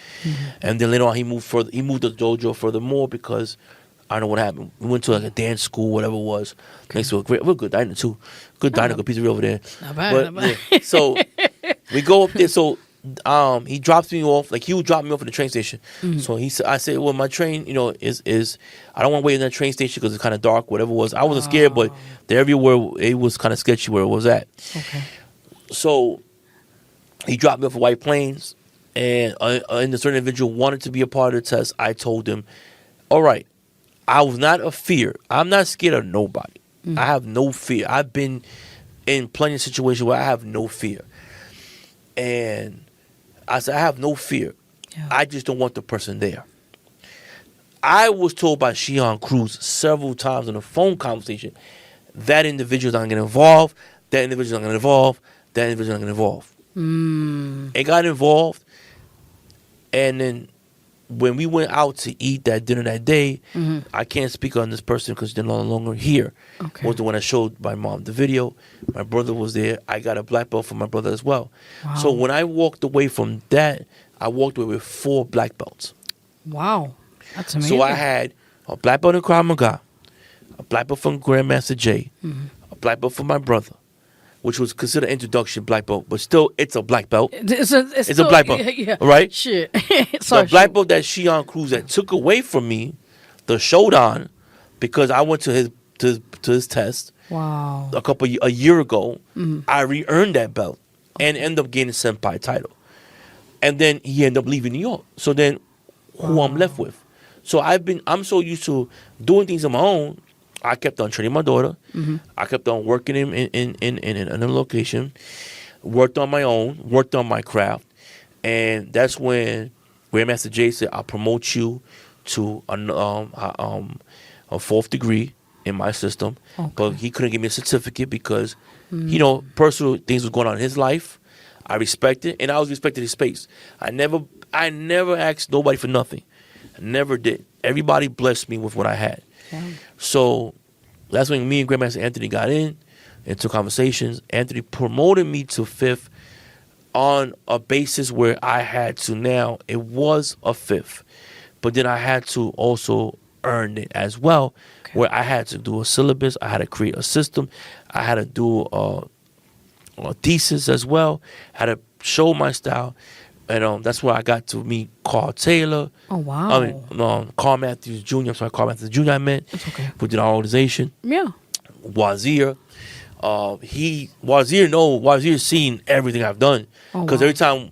And then later on, he moved the dojo furthermore because I don't know what happened. We went to like a dance school, whatever it was. Next to we're good diner too. Good diner, good pizzeria over there. Not bad, not bad. Yeah. So we go up there. So he drops me off. Like he would drop me off at the train station. So I said, well, my train, is I don't want to wait in that train station because it's kind of dark, whatever it was. I wasn't scared, but everywhere it was kind of sketchy where it was at. Okay. So he dropped me off at White Plains, and a certain individual wanted to be a part of the test. I told him, all right. I was not a fear. I'm not scared of nobody. I have no fear. I've been in plenty of situations where I have no fear. And I said, I have no fear. Yeah. I just don't want the person there. I was told by Shihan Cruz several times in a phone conversation, that individual's not going to involve, that individual's not going to involve, that individual's not going to involve. It got involved, and then when we went out to eat that dinner that day, I can't speak on this person because they're no longer here. Okay. Was the one I showed my mom the video. My brother was there. I got a black belt for my brother as well. Wow. So when I walked away from that, I walked away with 4 black belts. Wow. That's amazing. So I had a black belt in Krav Maga, a black belt from Grandmaster Jay, a black belt for my brother, which was considered introduction black belt, but still, it's a black belt. It's still a black belt, yeah. Right? Shit. The black belt that Shihan Cruz that took away from me, the Shodan, because I went to his test. Wow. A year ago, I re-earned that belt and ended up getting senpai title, and then he ended up leaving New York. So then, who I'm left with? So I'm so used to doing things on my own. I kept on training my daughter. I kept on working in another location. Worked on my own. Worked on my craft, and that's when Grandmaster Jay said, "I'll promote you to a 4th degree in my system." Okay. But he couldn't give me a certificate because, personal things was going on in his life. I respect it, and I was respecting his space. I never asked nobody for nothing. I never did. Everybody blessed me with what I had. Yeah. So that's when me and Grandmaster Anthony got into conversations. Anthony promoted me to 5th on a basis where I had to now, it was a 5th, but then I had to also earn it as well, where I had to do a syllabus, I had to create a system, I had to do a thesis as well, I had to show my style. And that's where I got to meet Carl Taylor. Oh, wow. I mean, Carl Matthews Jr. I'm sorry, Carl Matthews Jr. I met. It's okay. We did our organization. Yeah. Wazir. Wazir's seen everything I've done. Because every time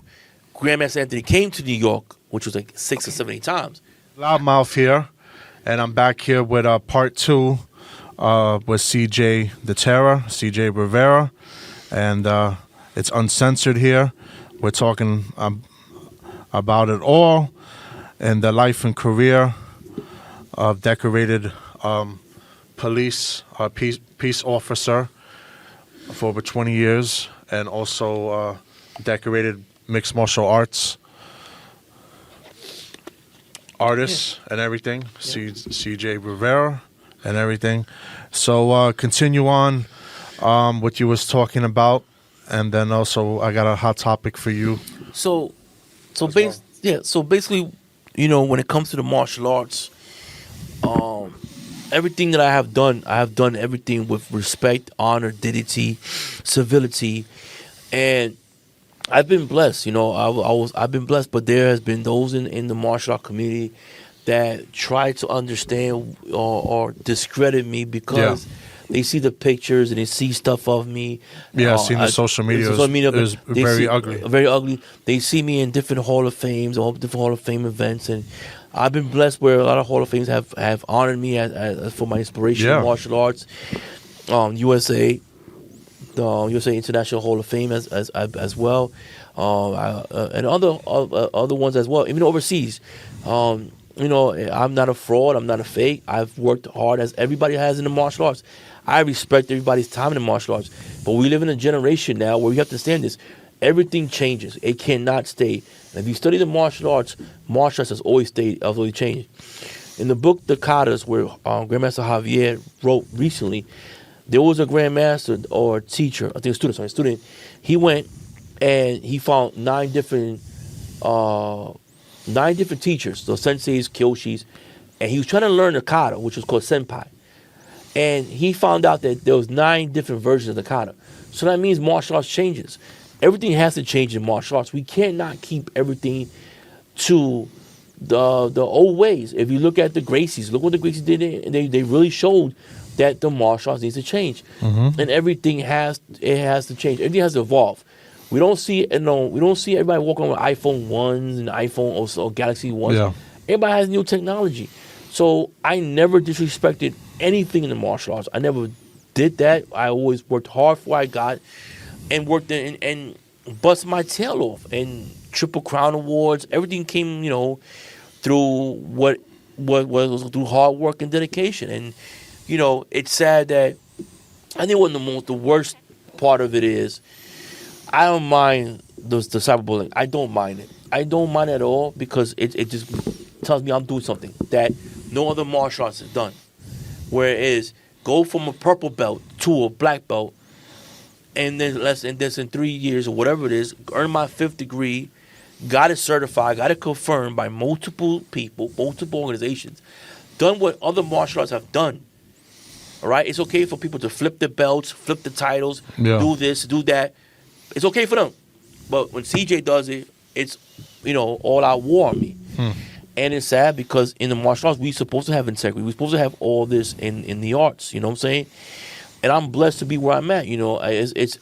Grandmaster Anthony came to New York, which was like 6 or 7, 8 times. Loudmouth here. And I'm back here with part 2 with CJ the Terror, CJ Rivera. And it's uncensored here. We're talking about it all and the life and career of decorated peace officer for over 20 years, and also decorated mixed martial arts artist and everything, CJ Rivera and everything. So continue on what you was talking about. and then also I got a hot topic for you. So basically, when it comes to the martial arts, everything that I have done everything with respect, honor, dignity, civility, and I've been blessed. I've been blessed, but there has been those in the martial art community that try to understand or discredit me because they see the pictures and they see stuff of me. Yeah, I've seen the social media. It was very ugly. Very ugly. They see me in different Hall of Fames, or different Hall of Fame events, and I've been blessed where a lot of Hall of Fames have honored me as for my inspiration in martial arts. USA, the USA International Hall of Fame as well, and other ones as well, even overseas. I'm not a fraud. I'm not a fake. I've worked hard as everybody has in the martial arts. I respect everybody's time in the martial arts. But we live in a generation now where we have to understand this. Everything changes. It cannot stay. And if you study the martial arts has always changed. In the book The Katas, where Grandmaster Javier wrote recently, there was a grandmaster or teacher, I think a student. He went and he found 9 different teachers, the senseis, kyoshis, and he was trying to learn the kata, which was called senpai. And he found out that there was 9 different versions of the kata. So that means martial arts changes. Everything has to change in martial arts. We cannot keep everything to the old ways. If you look at the Gracies, look what the Gracies did. They really showed that the martial arts needs to change, and everything has to change. Everything has to evolve. We don't see everybody walking around with iPhone 1s and iPhone or Galaxy 1s. Yeah. Everybody has new technology. So I never disrespected anything in the martial arts. I never did that. I always worked hard for what I got and worked and bust my tail off. And Triple Crown Awards, everything came, through what was through hard work and dedication. And, it's sad that I think the worst part of it is I don't mind the cyberbullying. I don't mind it. I don't mind it at all because it just tells me I'm doing something that no other martial arts has done. Whereas go from a purple belt to a black belt, and then in 3 years or whatever it is, earn my 5th degree, got it certified, got it confirmed by multiple people, multiple organizations, done what other martial arts have done. All right, it's okay for people to flip the belts, flip the titles, do this, do that. It's okay for them. But when CJ does it, it's, all out war on me. And it's sad because in the martial arts, we're supposed to have integrity. We're supposed to have all this in the arts, you know what I'm saying? And I'm blessed to be where I'm at,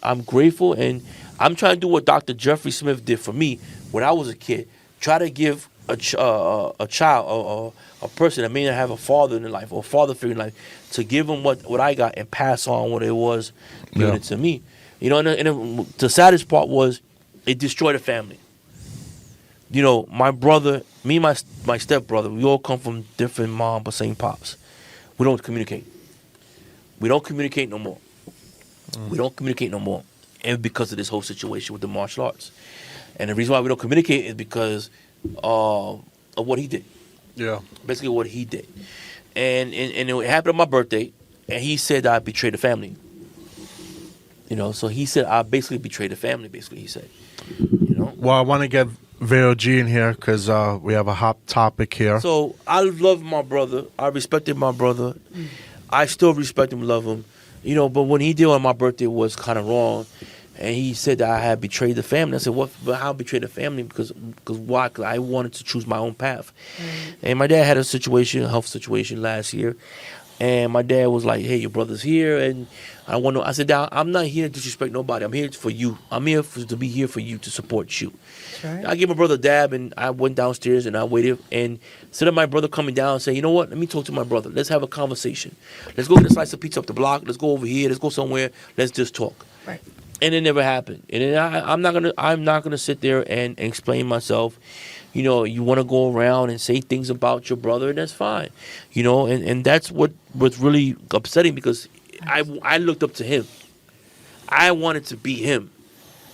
I'm grateful, and I'm trying to do what Dr. Jeffrey Smith did for me when I was a kid. Try to give a child, a person that may not have a father in their life or a father figure in life, to give them what I got and pass on what it was given it to me. And the saddest part was it destroyed the family. My brother, me and my stepbrother, we all come from different mom but same pops. We don't communicate. We don't communicate no more. We don't communicate no more. And because of this whole situation with the martial arts. And the reason why we don't communicate is because of what he did. Yeah. Basically what he did. And it happened on my birthday, and he said I betrayed the family. So he said I basically betrayed the family, basically, he said. Well, I want to get Vero G in here because we have a hot topic here. So I love my brother. I respected my brother. I still respect him, love him. But when he did on my birthday was kind of wrong. And he said that I had betrayed the family. I said, what? But how betrayed the family? Because why? Because I wanted to choose my own path. And my dad had a health situation last year. And my dad was like, hey, your brother's here. And I said, I'm not here to disrespect nobody. I'm here for you. I'm here to be here for you, to support you. Right. I gave my brother a dab, and I went downstairs and I waited. And instead of my brother coming down and saying, you know what, let me talk to my brother. Let's have a conversation. Let's go get a slice of pizza up the block. Let's go over here. Let's go somewhere. Let's just talk. Right. And it never happened. And I'm not gonna sit there and explain myself. You want to go around and say things about your brother, and that's fine. And that's what's really upsetting, because I looked up to him. I wanted to be him.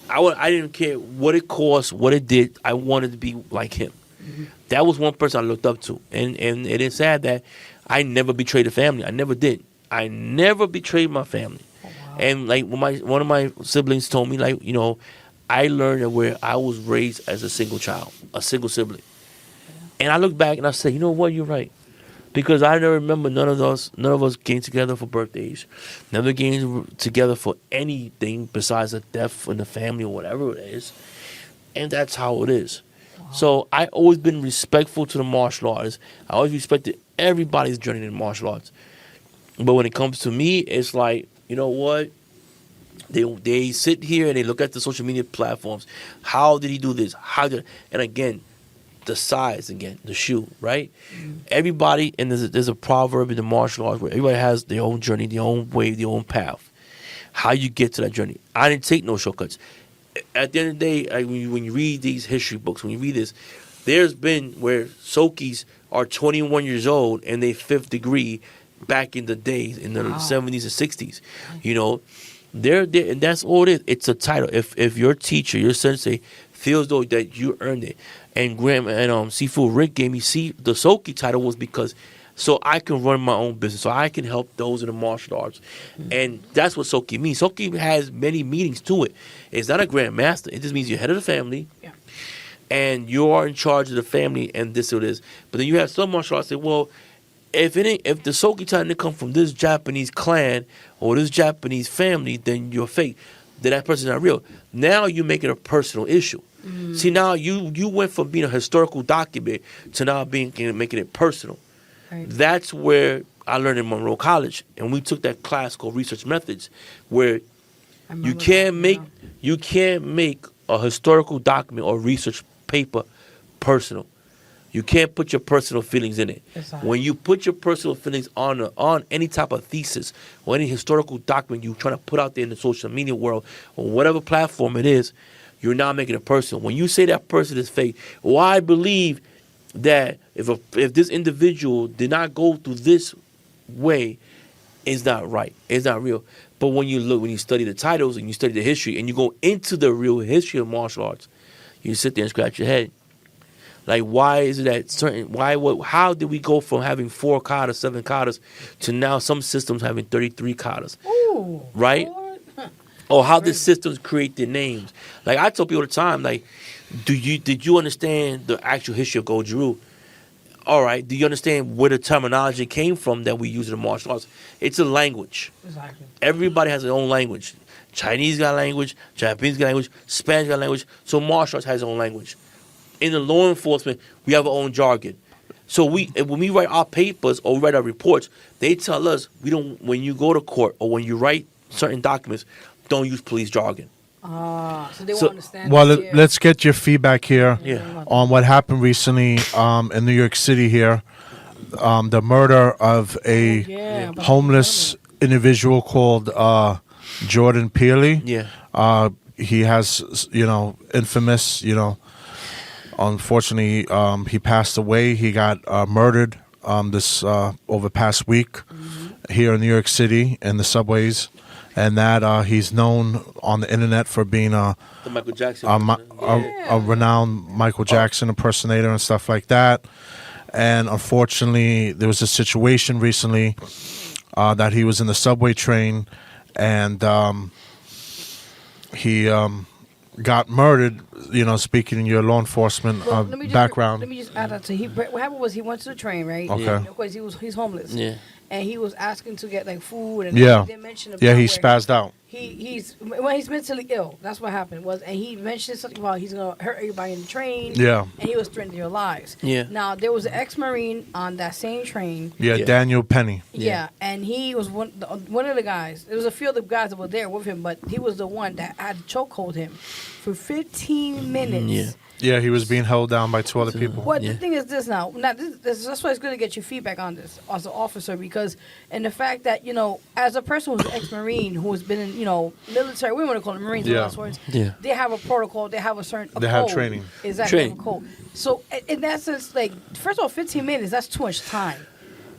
I didn't care what it cost, what it did. I wanted to be like him. That was one person I looked up to. And it is sad that I never betrayed the family. I never did. I never betrayed my family. And like one of my siblings told me, like, you know, I learned that where I was raised as a single child, a single sibling. And I look back and I say, you know what, you're right. Because I never remember none of us getting together for birthdays, never getting together for anything besides a death in the family or whatever it is. And that's how it is. Wow. So I always been respectful to the martial arts. I always respected everybody's journey in martial arts. But when it comes to me, it's like, you know what? They sit here and they look at the social media platforms. How did he do this? And again, the size again, the shoe, right? Mm-hmm. Everybody, and there's a proverb in the martial arts where everybody has their own journey, their own way, their own path. How you get to that journey. I didn't take no shortcuts. At the end of the day, like when you read these history books, when you read this, there's been where Sokis are 21 years old and they 5th degree back in the days, in the 70s and 60s. You know, they're there, and that's all it is. It's a title. If your teacher, your sensei, feels though that you earned it, and Graham and Sifu Rick gave me the Soki title was because so I can run my own business, so I can help those in the martial arts, and that's what Soki means. Soki has many meanings to it. It's not a grand master. It just means you're head of the family, and you are in charge of the family, and this it is. But then you have some martial arts say, well, if the Soki title didn't come from this Japanese clan or this Japanese family, then you're fake. Then that person's not real. Now you make it a personal issue. Mm. See, now you went from being a historical document to now making it personal. Right. That's where I learned in Monroe College, and we took that class called Research Methods, where you can't make a historical document or research paper personal. You can't put your personal feelings in it. Exactly. When you put your personal feelings on any type of thesis or any historical document you're trying to put out there in the social media world or whatever platform it is, you're not making it personal. When you say that person is fake, well, I believe that if this individual did not go through this way, it's not right. It's not real. But when you study the titles and you study the history and you go into the real history of martial arts, you sit there and scratch your head. Like, why is it that how did we go from having 4 katas, 7 katas, to now some systems having 33 katas? Ooh, right? Or how did systems create their names? Like, I tell people all the time, like, did you understand the actual history of Goju-Ryu? All right, do you understand where the terminology came from that we use in the martial arts? It's a language. Exactly. Everybody has their own language. Chinese got language, Japanese got language, Spanish got language, so martial arts has its own language. In the law enforcement, we have our own jargon. So when we write our papers or we write our reports, they tell us when you go to court or when you write certain documents, don't use police jargon. So they won't understand. Well, let's get your feedback here on what happened recently in New York City here. The murder of a homeless individual called Jordan Peely. Yeah. He has, infamous, unfortunately, he passed away. He got murdered this over past week here in New York City in the subways. And that he's known on the internet for being the Michael Jackson a renowned Michael Jackson impersonator and stuff like that. And unfortunately, there was a situation recently that he was in the subway train and he got murdered. Speaking in your law enforcement background. Let me just add that to what happened was he went to the train, right? Okay. Yeah. Of course, he's homeless. Yeah. And he was asking to get like food and he didn't mention about he spazzed out. He's mentally ill. That's what happened and he mentioned something about he's gonna hurt everybody in the train. Yeah. And he was threatening their lives. Yeah. Now there was an ex-Marine on that same train. Yeah, Daniel Penny. Yeah, and he was one of the guys. There was a few of the guys that were there with him, but he was the one that had chokehold him for 15 minutes. Yeah. Yeah, he was being held down by 2 other people. Well, the thing is this now. That's why it's good to get your feedback on this as an officer because, and the fact that, as a person who's an ex-Marine who has been in, military, we want to call them Marines, they have a protocol, they have a certain They have training. Exactly, a code. So, in that sense, like, first of all, 15 minutes, that's too much time.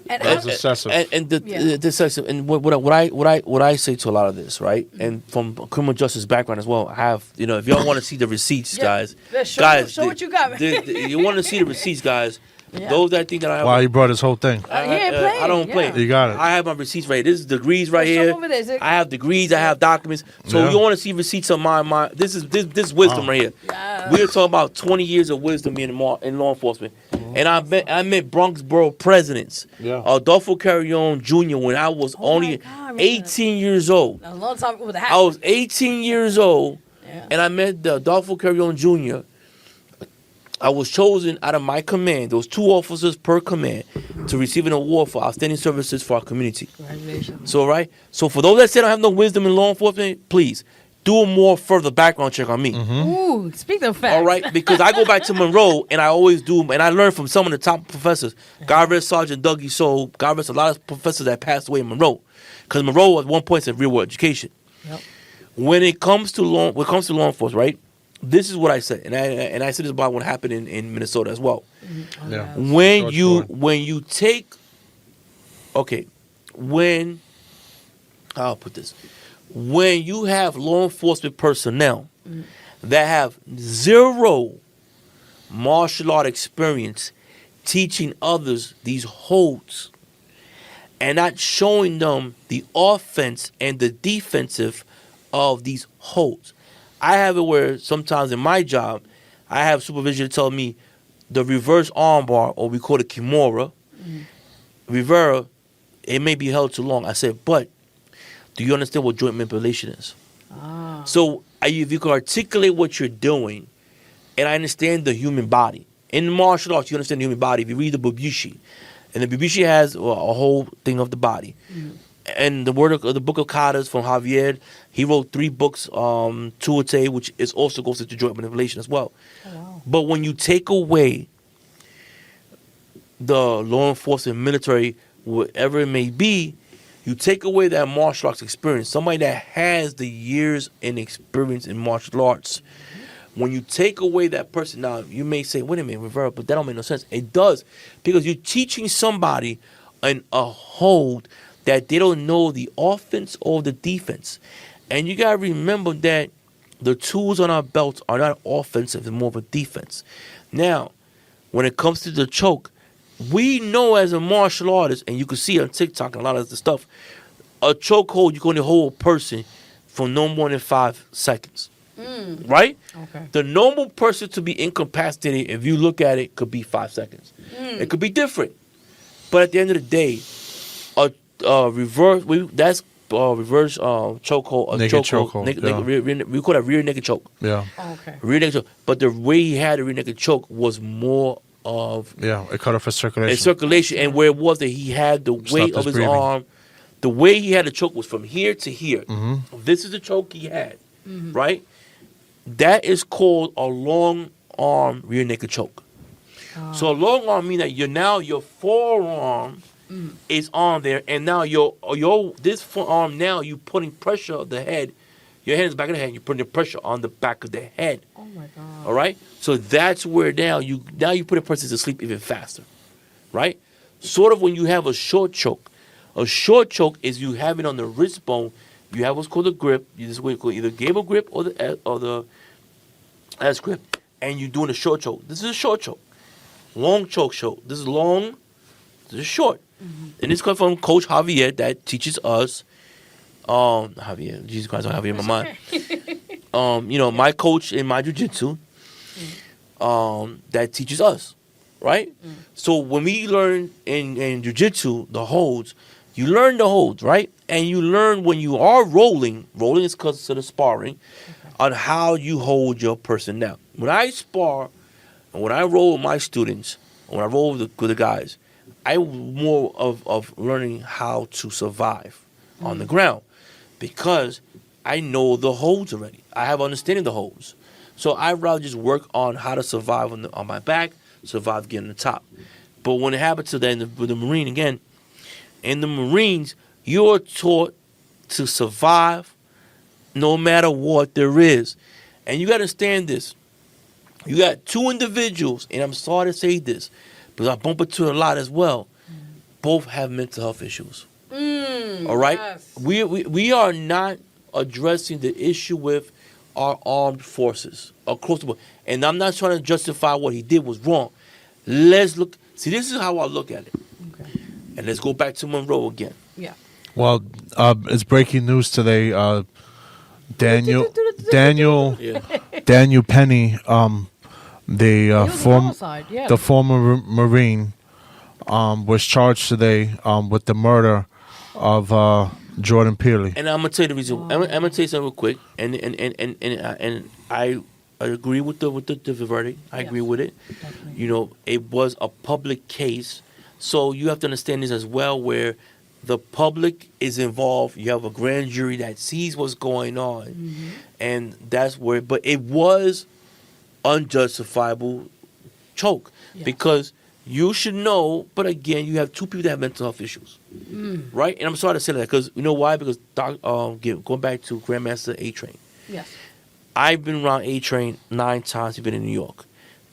And that's excessive. And excessive. And what I say to a lot of this, right? And from a criminal justice background as well, I have, if y'all want to see the receipts, guys, show what you got, man. You want to see the receipts, guys, Yeah. Those that think that I have. Wow, you brought his whole thing. He ain't playing, I don't play. yeah. You got it. I have my receipts right here. This is degrees right Show here. over there. Is it- I have degrees. I have documents. So Yeah. you want to see receipts of my this is wisdom right here. Yeah. We're talking about 20 years of wisdom in law enforcement. And I met Bronxboro presidents. Yeah. Adolfo Carrion Jr. when I was only God, man. 18 years old. A long time with a hat. I was 18 years old, Yeah. and I met Adolfo Carrion Jr. I was chosen out of my command. There was 2 officers per command to receive an award for outstanding services for our community. Congratulations. So, right? So, for those that say I don't have no wisdom in law enforcement, please do a more further background check on me. Ooh, speak of facts. All right? Because I go back to Monroe, and I always do, and I learn from some of the top professors. God rest Sergeant Dougie Soul. God rest a lot of professors that passed away in Monroe. Because Monroe at one point said real world education. Yep. When it comes to law enforcement, right? This is what I said, and I said this about what happened in Minnesota as well. Yeah. When George you Floyd. when you take, okay, when I'll put this, when you have law enforcement personnel that have zero martial art experience teaching others these holds and not showing them the offense and the defensive of these holds. I have it where sometimes in my job, I have supervision tell me the reverse armbar, or we call it Kimura, Rivera, it may be held too long. I said, but do you understand what joint manipulation is? So if you can articulate what you're doing, and I understand the human body. In martial arts, you understand the human body. If you read the Bubushi, and the Bubushi has a whole thing of the body. And the book of katas from Javier, he wrote 3 books, Tuate, which is also goes into joint manipulation as well. But when you take away the law enforcement, military, whatever it may be, you take away that martial arts experience, somebody that has the years and experience in martial arts. When you take away that person, now you may say, wait a minute, Rivera, but that don't make no sense. It does, because you're teaching somebody a hold that they don't know the offense or the defense. And you got to remember that the tools on our belts are not offensive, they're more of a defense. Now, when it comes to the choke, we know as a martial artist, and you can see on TikTok and a lot of the stuff, a choke hold, you can only hold a person for no more than 5 seconds. Right? Okay. The normal person to be incapacitated, if you look at it, could be 5 seconds. It could be different. But at the end of the day, reverse chokehold. Naked chokehold, yeah. We call that rear naked choke. Yeah. Okay. Rear naked choke. But the way he had a rear naked choke was more of Yeah. It cut off his circulation. a circulation, and where it was that he had the weight Stopped of his his breathing. arm. The way he had the choke was from here to here. This is the choke he had, right? That is called a long arm rear naked choke. So a long arm means that your forearm is on there, and now this forearm, now you putting pressure on the head. Your head is back of the head. You're putting the pressure on the back of the head. Oh my God. All right. So that's where now you put a person to sleep even faster, right? Sort of when you have a short choke. A short choke is you have it on the wrist bone. You have what's called a grip. You just call either gable grip or the S grip, and you're doing a short choke. This is a short choke. Long choke. This is long. This is short. And this comes from Coach Javier that teaches us. Javier, Jesus Christ, I have Javier in my mind. My coach in my jiu-jitsu, that teaches us, right? So when we learn in jiu-jitsu the holds, you learn the holds, right? And you learn when you are rolling is because of the sparring, on how you hold your person down. When I spar, and when I roll with my students, when I roll with the guys, I'm more of learning how to survive on the ground, because I know the holds already. I have understanding the holds. So I'd rather just work on how to survive on my back, survive getting the top. But when it happens to with the Marine again, in the Marines, you're taught to survive no matter what there is. And you got to understand this. You got 2 individuals, and I'm sorry to say this, but I bump into a lot as well. Both have mental health issues. All right? Yes. We are not addressing the issue with our armed forces across the board. And I'm not trying to justify what he did was wrong. Let's look. See, this is how I look at it. Okay. And let's go back to Monroe again. Yeah. Well, it's breaking news today. Daniel Yeah. Daniel Penny, the was a former homicide, yeah. the former Marine, was charged today with the murder of Jordan Pearley. And I'm gonna tell you the reason. I'm gonna tell you something real quick. And I agree with the verdict. I agree with it. Definitely. You know, it was a public case, so you have to understand this as well, where the public is involved. You have a grand jury that sees what's going on, and that's where. But it was unjustifiable choke because you should know. But again, you have two people that have mental health issues, right? And I'm sorry to say that because you know why? Because going back to Grandmaster A Train. Yes. I've been around A Train 9 times. He's been in New York,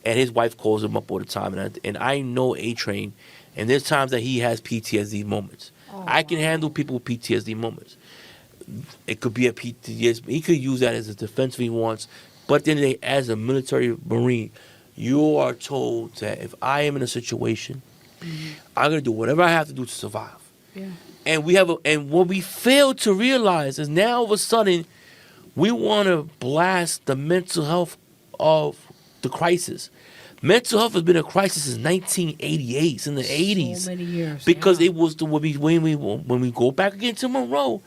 and his wife calls him up all the time. And I know A Train, and there's times that he has PTSD moments. I can handle people with PTSD moments. It could be a PTSD. He could use that as a defense if he wants. But at the end of the day, as a military Marine, you are told that if I am in a situation, I'm gonna do whatever I have to do to survive. Yeah. And what we fail to realize is now all of a sudden we want to blast the mental health of the crisis. Mental health has been a crisis since 1988, since the 80s. So many years. Because yeah. it was when we go back again to Monroe,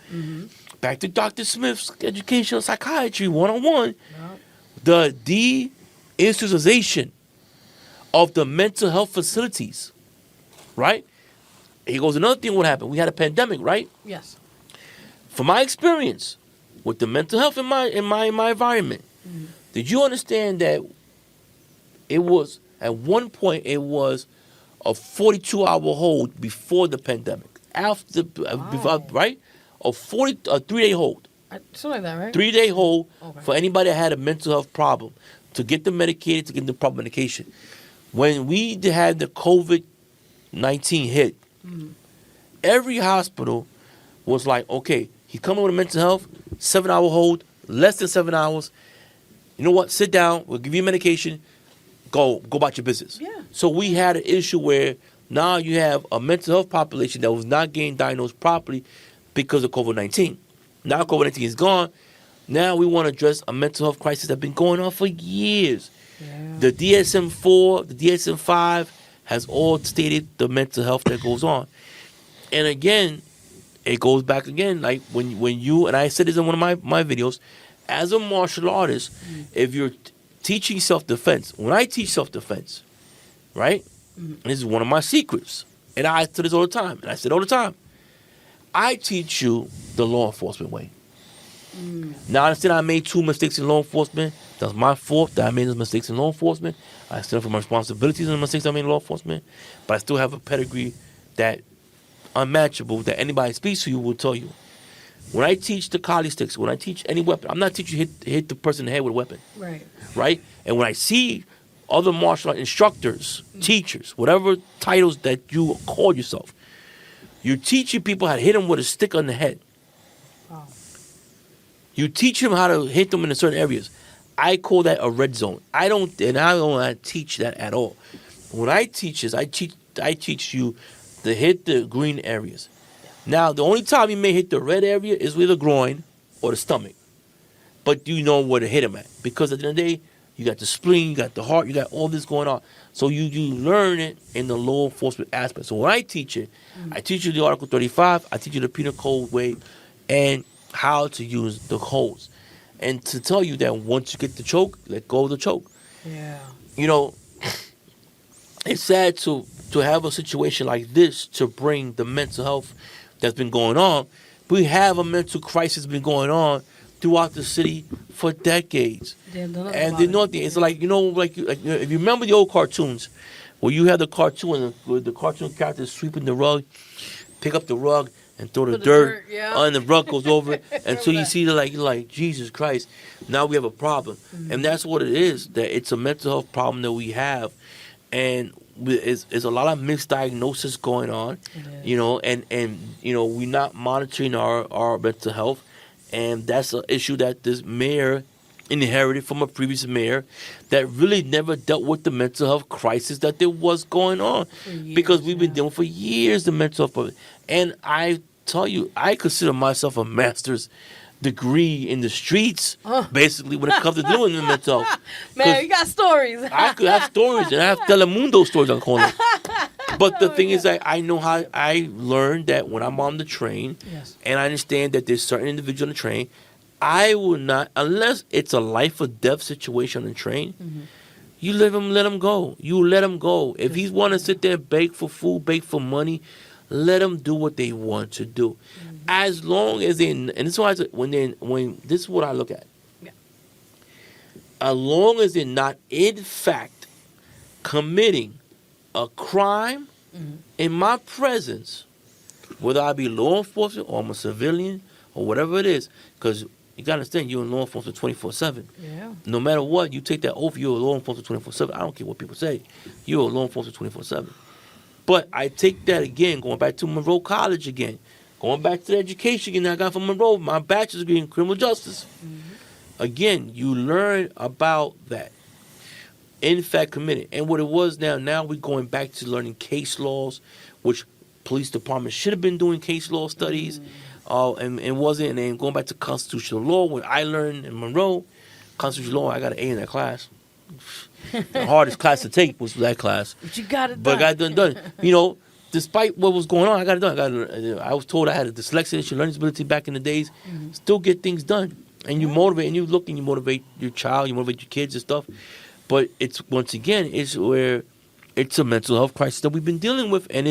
back to Dr. Smith's educational psychiatry 101, the de-institutionalization of the mental health facilities, right? Here goes another thing. What happened? We had a pandemic, right? Yes. From my experience with the mental health in my environment, did you understand that it was at one point it was a 42-hour hold before the pandemic, after before, right? A 3-day hold, Something like that, right? 3-day hold Okay. for anybody that had a mental health problem to get them medicated, to get them proper medication. When we had the COVID-19 hit, every hospital was like, okay, he's coming with a mental health, 7-hour hold, less than 7 hours. You know what? Sit down. We'll give you medication. Go about your business. Yeah. So we had an issue where now you have a mental health population that was not getting diagnosed properly because of COVID-19. Now COVID-19 is gone. Now we want to address a mental health crisis that's been going on for years. Yeah. The DSM-4, the DSM-5 has all stated the mental health that goes on. And again, it goes back again, like when you, and I said this in one of my videos, as a martial artist, if you're teaching self-defense, when I teach self-defense, right, and this is one of my secrets, and I say this all the time, and I said all the time, I teach you the law enforcement way. Now, I understand I made 2 mistakes in law enforcement. That's my fault that I made those mistakes in law enforcement. I stand up for my responsibilities and the mistakes I made in law enforcement, but I still have a pedigree that unmatchable that anybody speaks to you will tell you. When I teach the Kali sticks, when I teach any weapon, I'm not teaching you hit the person in the head with a weapon, Right. right? And when I see other martial art instructors, teachers, whatever titles that you call yourself, you're teaching people how to hit them with a stick on the head. Wow. You teach them how to hit them in certain areas. I call that a red zone. I don't teach that at all. What I teach is I teach you to hit the green areas. Now, the only time you may hit the red area is with the groin or the stomach. But you know where to hit them at. Because at the end of the day, you got the spleen, you got the heart, you got all this going on. So you learn it in the law enforcement aspect. So when I teach it, I teach you the Article 35, I teach you the penal code way, and how to use the codes. And to tell you that once you get the choke, let go of the choke. Yeah. You know, it's sad to have a situation like this to bring the mental health that's been going on. We have a mental crisis been going on throughout the city for decades. And the North, it's like, you know, like if you remember the old cartoons, where you had the cartoon and the cartoon characters sweeping the rug, pick up the rug and throw the dirt, and the rug goes over it until you see like Jesus Christ. Now we have a problem, and that's what it is. That it's a mental health problem that we have, and it's a lot of misdiagnosis going on, you know, and you know, we're not monitoring our mental health, and that's an issue that this mayor inherited from a previous mayor that really never dealt with the mental health crisis that there was going on. Because we've been dealing for years the mental health problem. And I tell you, I consider myself a master's degree in the streets, basically, when it comes to dealing with mental health. Man, you got stories. I could have stories, and I have Telemundo stories on the corner. But the thing is that I know how I learned that when I'm on the train, and I understand that there's certain individuals on the train, I will not, unless it's a life or death situation on the train, you let him go. You let him go. If he's want to sit there and beg for food, beg for money, let them do what they want to do. As long as they, and this is why when this is what I look at. As long as they're not in fact committing a crime in my presence, whether I be law enforcement or I'm a civilian or whatever it is, because you got to understand, you're in law enforcement 24/7. Yeah. No matter what, you take that oath, you're a law enforcement 24/7. I don't care what people say. You're a law enforcement 24/7. But I take that again, going back to Monroe College again, going back to the education again I got from Monroe, my bachelor's degree in criminal justice. Again, you learn about that. In fact, committed. And what it was now we're going back to learning case laws, which police departments should have been doing case law studies, and wasn't. And then going back to constitutional law, what I learned in Monroe, constitutional law, I got an A in that class. The hardest class to take was that class. But you got it done. But I got it done. You know, despite what was going on, I got it done. I was told I had a dyslexia issue, learning disability back in the days. Still get things done. And you motivate, and you look and you motivate your child, you motivate your kids and stuff. But it's, once again, it's where it's a mental health crisis that we've been dealing with. And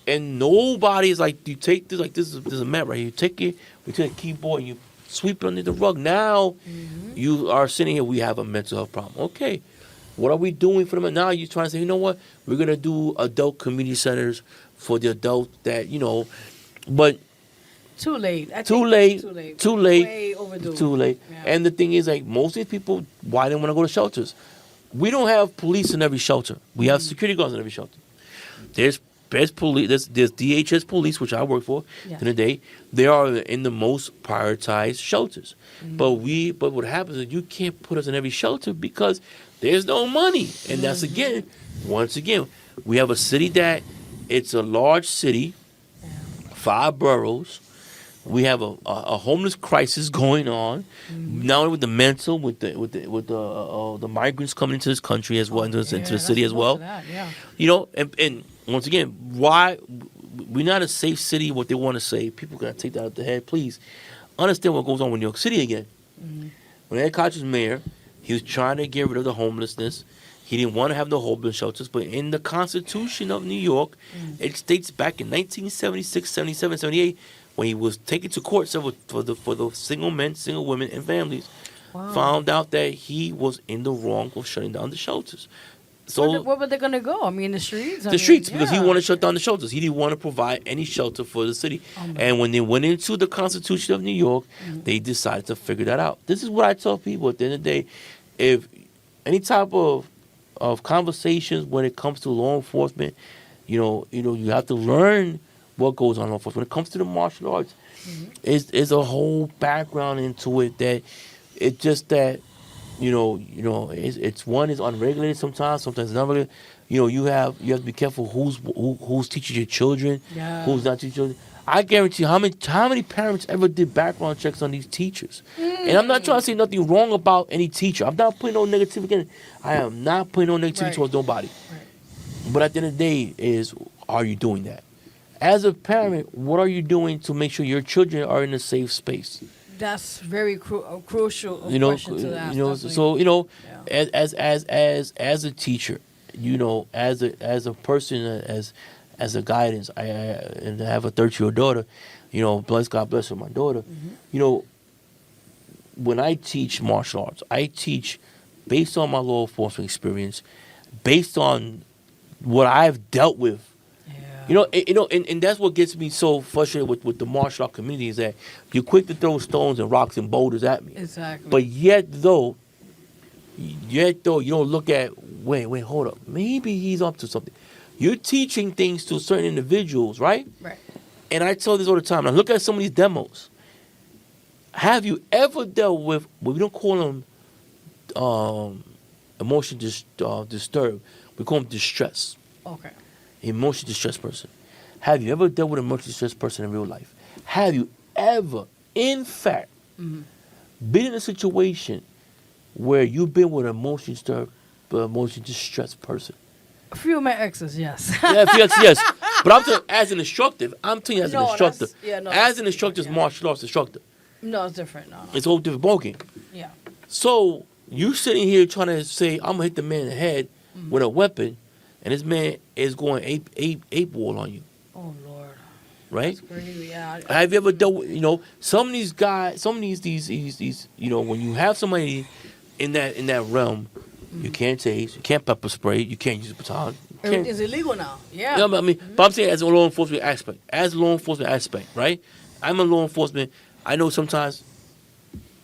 and nobody is like, you take this, like this is a map right here. You take it, we take a keyboard and you sweep it under the rug. Now you are sitting here, we have a mental health problem. Okay, what are we doing for them? Now you're trying to say, you know what, we're going to do adult community centers for the adults that, you know, but Too late. Too late. Way overdue. Too late. Yeah. And the thing is, like, most of these people, why they want to go to shelters? We don't have police in every shelter. We have security guards in every shelter. There's police. There's DHS police, which I work for in the day. They are in the most prioritized shelters. But what happens is you can't put us in every shelter because there's no money. And that's once again, we have a city that it's a large city, 5 boroughs. We have a homeless crisis going on, not only with the mental, with the migrants coming into this country as well, into the city as well. You know, and once again, why we're not a safe city? What they want to say, people gotta take that out of their head. Please understand what goes on with New York City again. When Ed Koch was mayor, he was trying to get rid of the homelessness. He didn't want to have the homeless shelters, but in the Constitution of New York, it states back in 1976, 77, 78. When he was taken to court for the single men, single women, and families, found out that he was in the wrong for shutting down the shelters. So where were they going to go? I mean, the streets? Because he wanted to shut down the shelters. He didn't want to provide any shelter for the city. And when they went into the Constitution of New York, they decided to figure that out. This is what I tell people at the end of the day. If any type of conversations when it comes to law enforcement, you have to learn what goes on in law enforcement. When it comes to the martial arts, is a whole background into it that it's just that, it's one is unregulated sometimes not regulated. You have to be careful who's teaching your children, who's not teaching children. I guarantee you, how many parents ever did background checks on these teachers? And I'm not trying to say nothing wrong about any teacher. I'm not putting no negativity. I am not putting no negativity towards nobody. Right. But at the end of the day, are you doing that? As a parent, what are you doing to make sure your children are in a safe space? That's very crucial question to ask. As a teacher, as a person, as a guidance, and I have a 13-year-old daughter. God bless her, my daughter. When I teach martial arts, I teach based on my law enforcement experience, based on what I've dealt with. And that's what gets me so frustrated with the martial art community is that you're quick to throw stones and rocks and boulders at me. Exactly. But yet though, you don't look at, wait, hold up. Maybe he's up to something. You're teaching things to certain individuals, right? Right. And I tell this all the time. I look at some of these demos. Have you ever dealt with what we don't call them emotion disturbed? We call them distress. Okay. Emotion distressed person. Have you ever dealt with an emotion distressed person in real life? Have you ever, in fact, been in a situation where you've been with an emotion distressed person? A few of my exes, yes. Yeah, yes. But I'm telling as an instructor, I'm telling you as an No, instructor. that's- yeah, no, as that's an instructor, different, martial arts instructor. No, it's different. No. It's a whole different ballgame. Yeah. So you sitting here trying to say I'm gonna hit the man in the head with a weapon, and this man is going ape wall on you, Oh Lord. right? Crazy. Yeah. Have you ever dealt with, some of these guys, some of these when you have somebody in that realm, you can't tase, you can't pepper spray, you can't use a baton. You can't, It's illegal now. Yeah. you know what I mean? But I'm saying as a law enforcement aspect, right? I'm a law enforcement. I know sometimes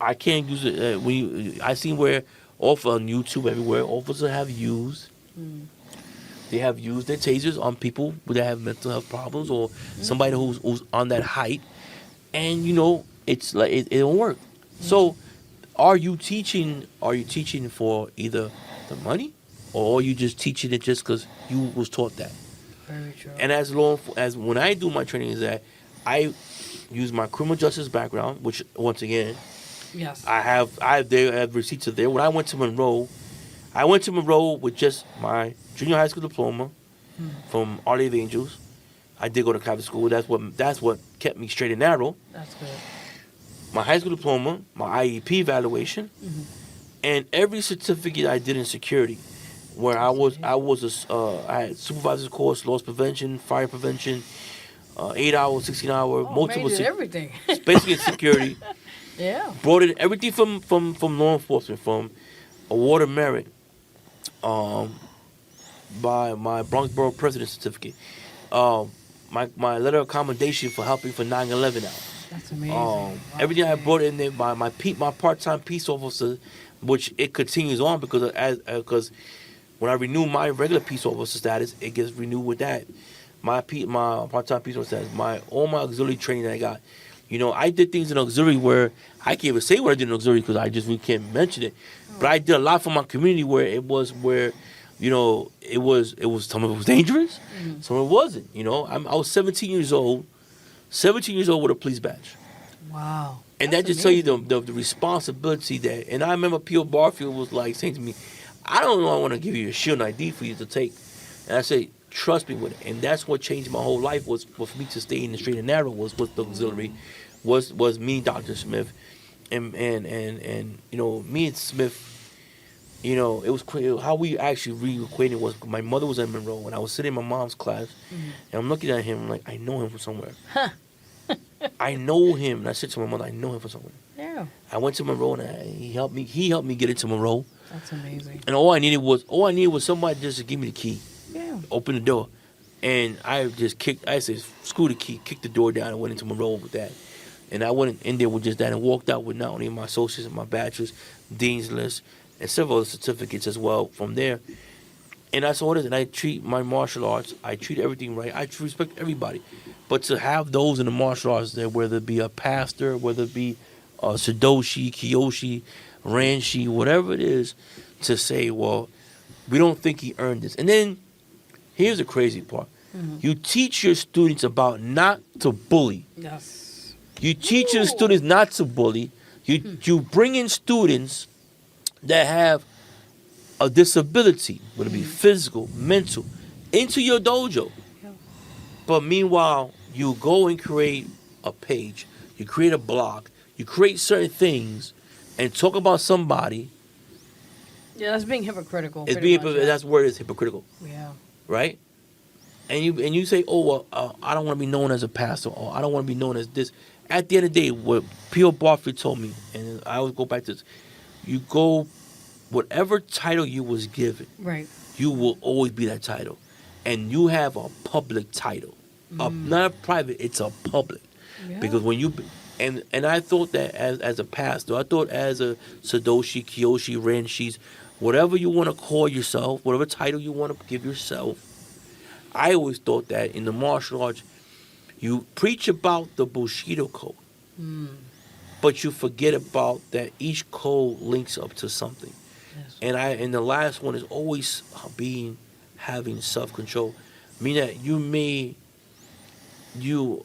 I can't use it. I seen where off on YouTube everywhere officers have used. They have used their tasers on people that have mental health problems or somebody who's on that height, and it's like it don't work. So, are you teaching for either the money, or are you just teaching it just because you was taught that? Very true. And as when I do my training is that I use my criminal justice background, which once again Yes. I have receipts of there. When I went to Monroe with just my junior high school diploma from Our Lady of Angels. I did go to Catholic school. That's what kept me straight and narrow. That's good. My high school diploma, my IEP evaluation, and every certificate I did in security, where I had supervisor's course, loss prevention, fire prevention, 8-hour, 16-hour, multiple. Man, did everything. Basically in security. Yeah. Brought in everything from law enforcement, from award of merit, by my Bronx Borough President certificate, my letter of commendation for helping for 9/11 now. That's amazing. Wow. Everything I brought in there, my part-time peace officer, which it continues on because when I renew my regular peace officer status, it gets renewed with that. My part-time peace officer status, all my auxiliary training that I got. I did things in auxiliary where I can't even say what I did in auxiliary because we can't mention it. But I did a lot for my community where it was some of it was dangerous, some of it wasn't. I was 17 years old with a police badge. Wow. And That's that just tell you amazing. the responsibility that. And I remember P.O. Barfield was like saying to me, I don't know, I want to give you a shield ID for you to take. And I say, trust me with it. And that's what changed my whole life was for me to stay in the straight and narrow was the auxiliary, was me, Dr. Smith, and me and Smith. It was how we actually reacquainted was my mother was in Monroe and I was sitting in my mom's class and I'm looking at him I'm like I know him from somewhere. I know him, and I said to my mother, I know him from somewhere. Yeah. I went to Monroe and he helped me get into Monroe. That's amazing. And all I needed was somebody just to give me the key. Yeah. Open the door. And I said, screw the key, kicked the door down and went into Monroe with that. And I went in there with just that and walked out with not only my associates and my bachelor's, dean's list, and several other certificates as well from there. And that's all it is. And I treat my martial arts, I treat everything right. I respect everybody. But to have those in the martial arts there, whether it be a pastor, whether it be a Sadoshi, Kiyoshi, Ranshi, whatever it is, to say, well, we don't think he earned this. And then, here's the crazy part. You teach your students about not to bully. Yes. You teach your students not to bully. You bring in students that have a disability, whether it be physical, mental, into your dojo. Yeah. But meanwhile, you go and create a page, you create a blog, you create certain things, and talk about somebody. Yeah, that's being hypocritical. It's pretty being much, yeah. that's where it is hypocritical, Yeah. right? And you say, oh well, I don't want to be known as a pastor, or I don't want to be known as this. At the end of the day, what P.O. Barfield told me, and I always go back to this, you go, whatever title you was given, Right. you will always be that title. And you have a public title. Not a private, it's a public. Yeah. Because when you, and I thought that as a pastor, I thought as a Sadoshi, Kiyoshi, Ranshis, whatever you want to call yourself, whatever title you want to give yourself, I always thought that in the martial arts, you preach about the Bushido code. but you forget about that each code links up to something. Yes. And the last one is always having self-control, meaning that you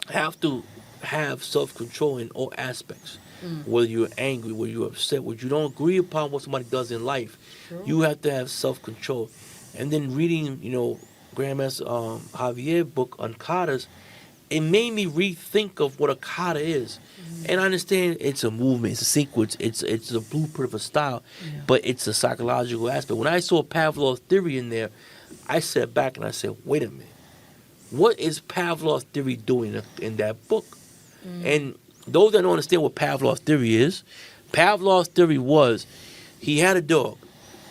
have to have self-control in all aspects. Whether you're angry, whether you're upset, whether you don't agree upon what somebody does in life, you have to have self-control. And then reading, Grandmaster Javier book on katas, it made me rethink of what a kata is. And I understand it's a movement, it's a sequence, it's a blueprint of a style, but it's a psychological aspect. When I saw Pavlov's theory in there, I sat back and I said, wait a minute. What is Pavlov's theory doing in that book? And those that don't understand what Pavlov's theory is, Pavlov's theory was he had a dog.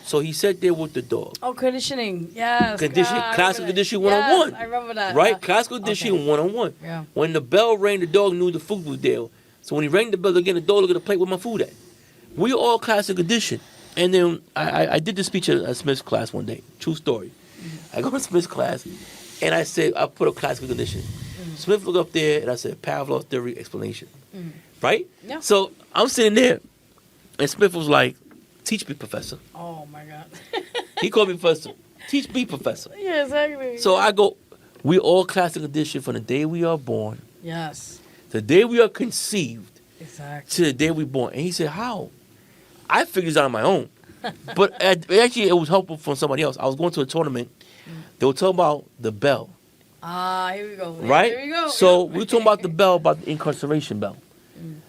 So he sat there with the dog. Oh, conditioning. Yes. Classical conditioning Yes, 101. I remember that. Right? Classical conditioning 101. Yeah. When the bell rang, the dog knew the food was there. So when he rang the bell again, the dog looked at the plate with my food at. We all classical conditioned. And then I did the speech at Smith's class one day. True story. I go to Smith's class, and I put up classical conditioning. Smith looked up there, and I said, Pavlov's theory explanation. Right? Yeah. So I'm sitting there, and Smith was like, teach me, professor. Oh, my God. He called me professor. Teach me, professor. Yeah, exactly. So I go, we all classical conditioned from the day we are born, Yes. the day we are conceived, Exactly. to the day we're born. And he said, how? I figured this out on my own. But actually, it was helpful from somebody else. I was going to a tournament. They were talking about the bell. Here we go. Right? Here we go. So Yep. we were talking about the bell, about the incarceration bell.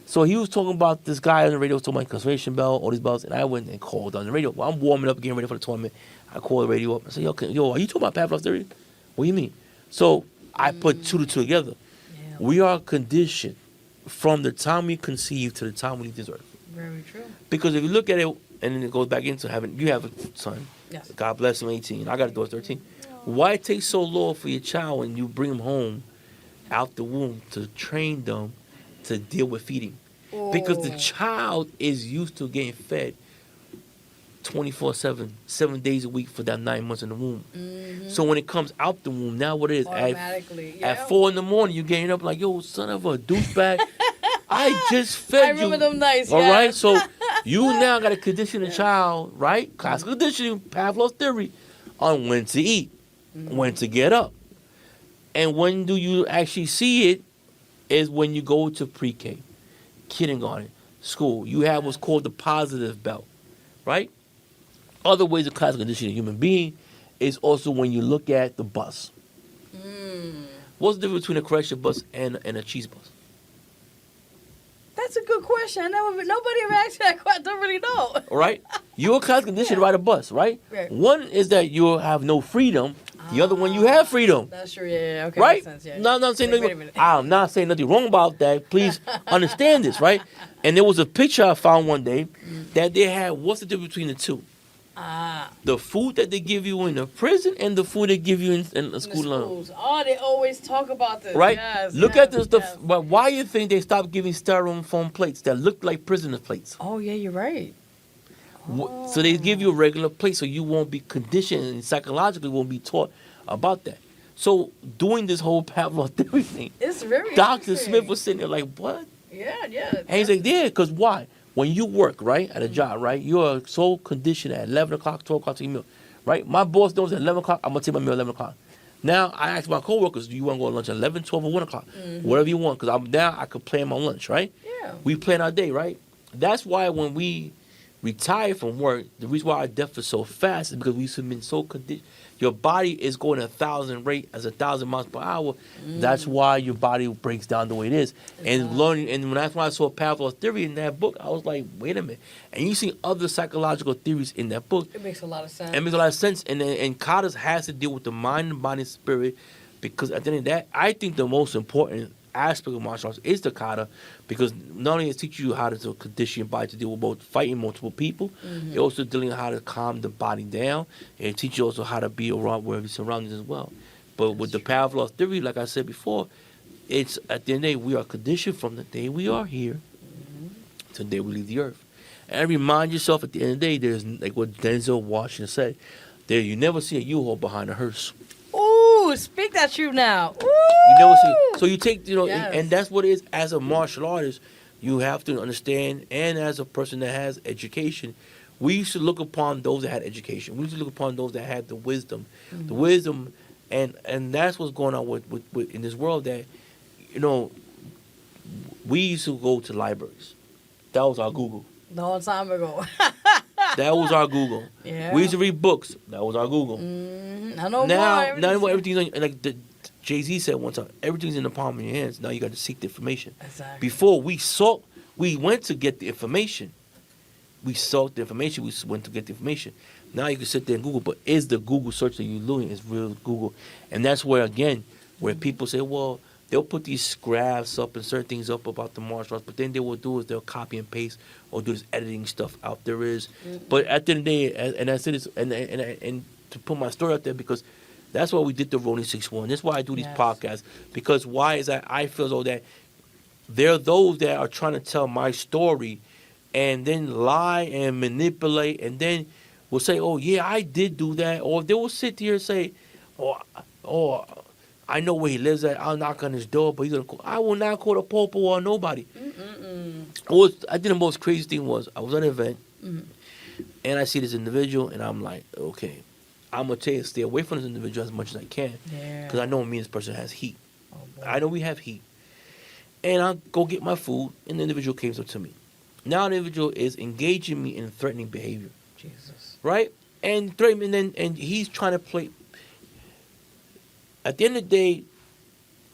So he was talking about this guy on the radio, was talking about incarceration bell, all these bells, and I went and called on the radio. While I'm warming up, getting ready for the tournament, I called the radio up. I said, yo, are you talking about Pavlov's theory? What do you mean? So I put two to two together. Yeah. We are conditioned from the time we conceive to the time we leave this earth. Very true. Because if you look at it, and then it goes back into having, you have a son. Yes. God bless him, 18. I got a daughter, 13. Why it takes so long for your child when you bring him home out the womb to train them to deal with feeding? Because the child is used to getting fed 24/7, 7 days a week for that 9 months in the womb. So when it comes out the womb, now what it is, Automatically. at 4 in the morning, you're getting up like, yo, son of a douchebag, I just fed you. I remember them nights. All yes. right, so you now got to condition the child, right? Classical conditioning, Pavlov's theory, on when to eat, when to get up. And when do you actually see it is when you go to pre-K, kindergarten, school. You have what's called the positive belt, right? Other ways of classical conditioning a human being is also when you look at the bus. What's the difference between a correction bus and a cheese bus? That's a good question. Nobody ever asked that question. I don't really know. All right? You're classical conditioned to ride a bus, right? Right. One is that you have no freedom. The other one, you have freedom. That's true. Yeah. Okay. Right? Makes sense. Yeah. No, I'm not saying Wait a nothing. minute. I'm not saying nothing wrong about that. Please understand this, right? And there was a picture I found one day that they had. What's the difference between the two? The food that they give you in the prison and the food they give you in the school lunch. Oh, they always talk about this. Right? Yes, Look yes, at this stuff. yes. But why you think they stopped giving styrofoam plates that look like prisoner plates? Oh, yeah, you're right. So they give you a regular plate so you won't be conditioned and psychologically won't be taught about that. So doing this whole Pavlov theory thing, It's very Dr. interesting. Smith was sitting there like, what? Yeah. And he's like, yeah, because why? When you work, right, at a job, right, you are so conditioned at 11 o'clock, 12 o'clock to your meal, right? My boss knows at 11 o'clock, I'm going to take my meal at 11 o'clock. Now, I ask my coworkers, do you want to go to lunch at 11, 12, or 1 o'clock? Whatever you want, because now I could plan my lunch, right? Yeah. We plan our day, right? That's why when we retire from work, the reason why our death is so fast is because we've been so conditioned. Your body is going at 1,000 rate as 1,000 miles per hour. That's why your body breaks down the way it is. And learning, and that's when I saw Pavlov's theory in that book, I was like, wait a minute. And you see other psychological theories in that book. It makes a lot of sense. It makes a lot of sense. And Katas has to deal with the mind, the body, and spirit. Because at the end of that, I think the most important aspect of martial arts is the kata, because not only does it teach you how to condition your body to deal with both fighting multiple people, it also dealing with how to calm the body down, and it teaches you also how to be around where your surroundings as well. But with the Pavlov theory, like I said before, it's at the end of the day, we are conditioned from the day we are here to the day we leave the earth. And remind yourself at the end of the day, there's like what Denzel Washington said, there you never see a U-Haul behind a hearse. Ooh, speak that truth now. Ooh. You never see. So you take, Yes. and that's what it is. As a martial artist, you have to understand, and as a person that has education, we used to look upon those that had education. We used to look upon those that had the wisdom, and that's what's going on with in this world. That we used to go to libraries. That was our Google. The whole time ago. That was our Google. Yeah. We used to read books. That was our Google. I know Now more. everything's on, like Jay-Z said one time, everything's in the palm of your hands. Now you got to seek the information. Exactly. Before we went to get the information. We sought the information. We went to get the information. Now you can sit there and Google, but is the Google search that you're doing is real Google? And that's where, again, where people say, well, they'll put these graphs up and certain things up about the martial arts, but then they will do is they'll copy and paste or do this editing stuff out there is. But at the end of the day, and I said this, and to put my story out there, because that's why we did the Rolling 6-1. That's why I do these podcasts. Because why is that I feel as though that there are those that are trying to tell my story and then lie and manipulate and then will say, oh, yeah, I did do that. Or they will sit here and say, oh, I know where he lives at. I'll knock on his door, but he's gonna call. I will not call the popo or nobody. I think the most crazy thing was I was at an event and I see this individual and I'm like, okay, I'm going to tell you, stay away from this individual as much as I can because I know me and this person has heat. I know we have heat. And I go get my food and the individual came up to me. Now the individual is engaging me in threatening behavior. Jesus. Right? And threatening, and he's trying to play. At the end of the day,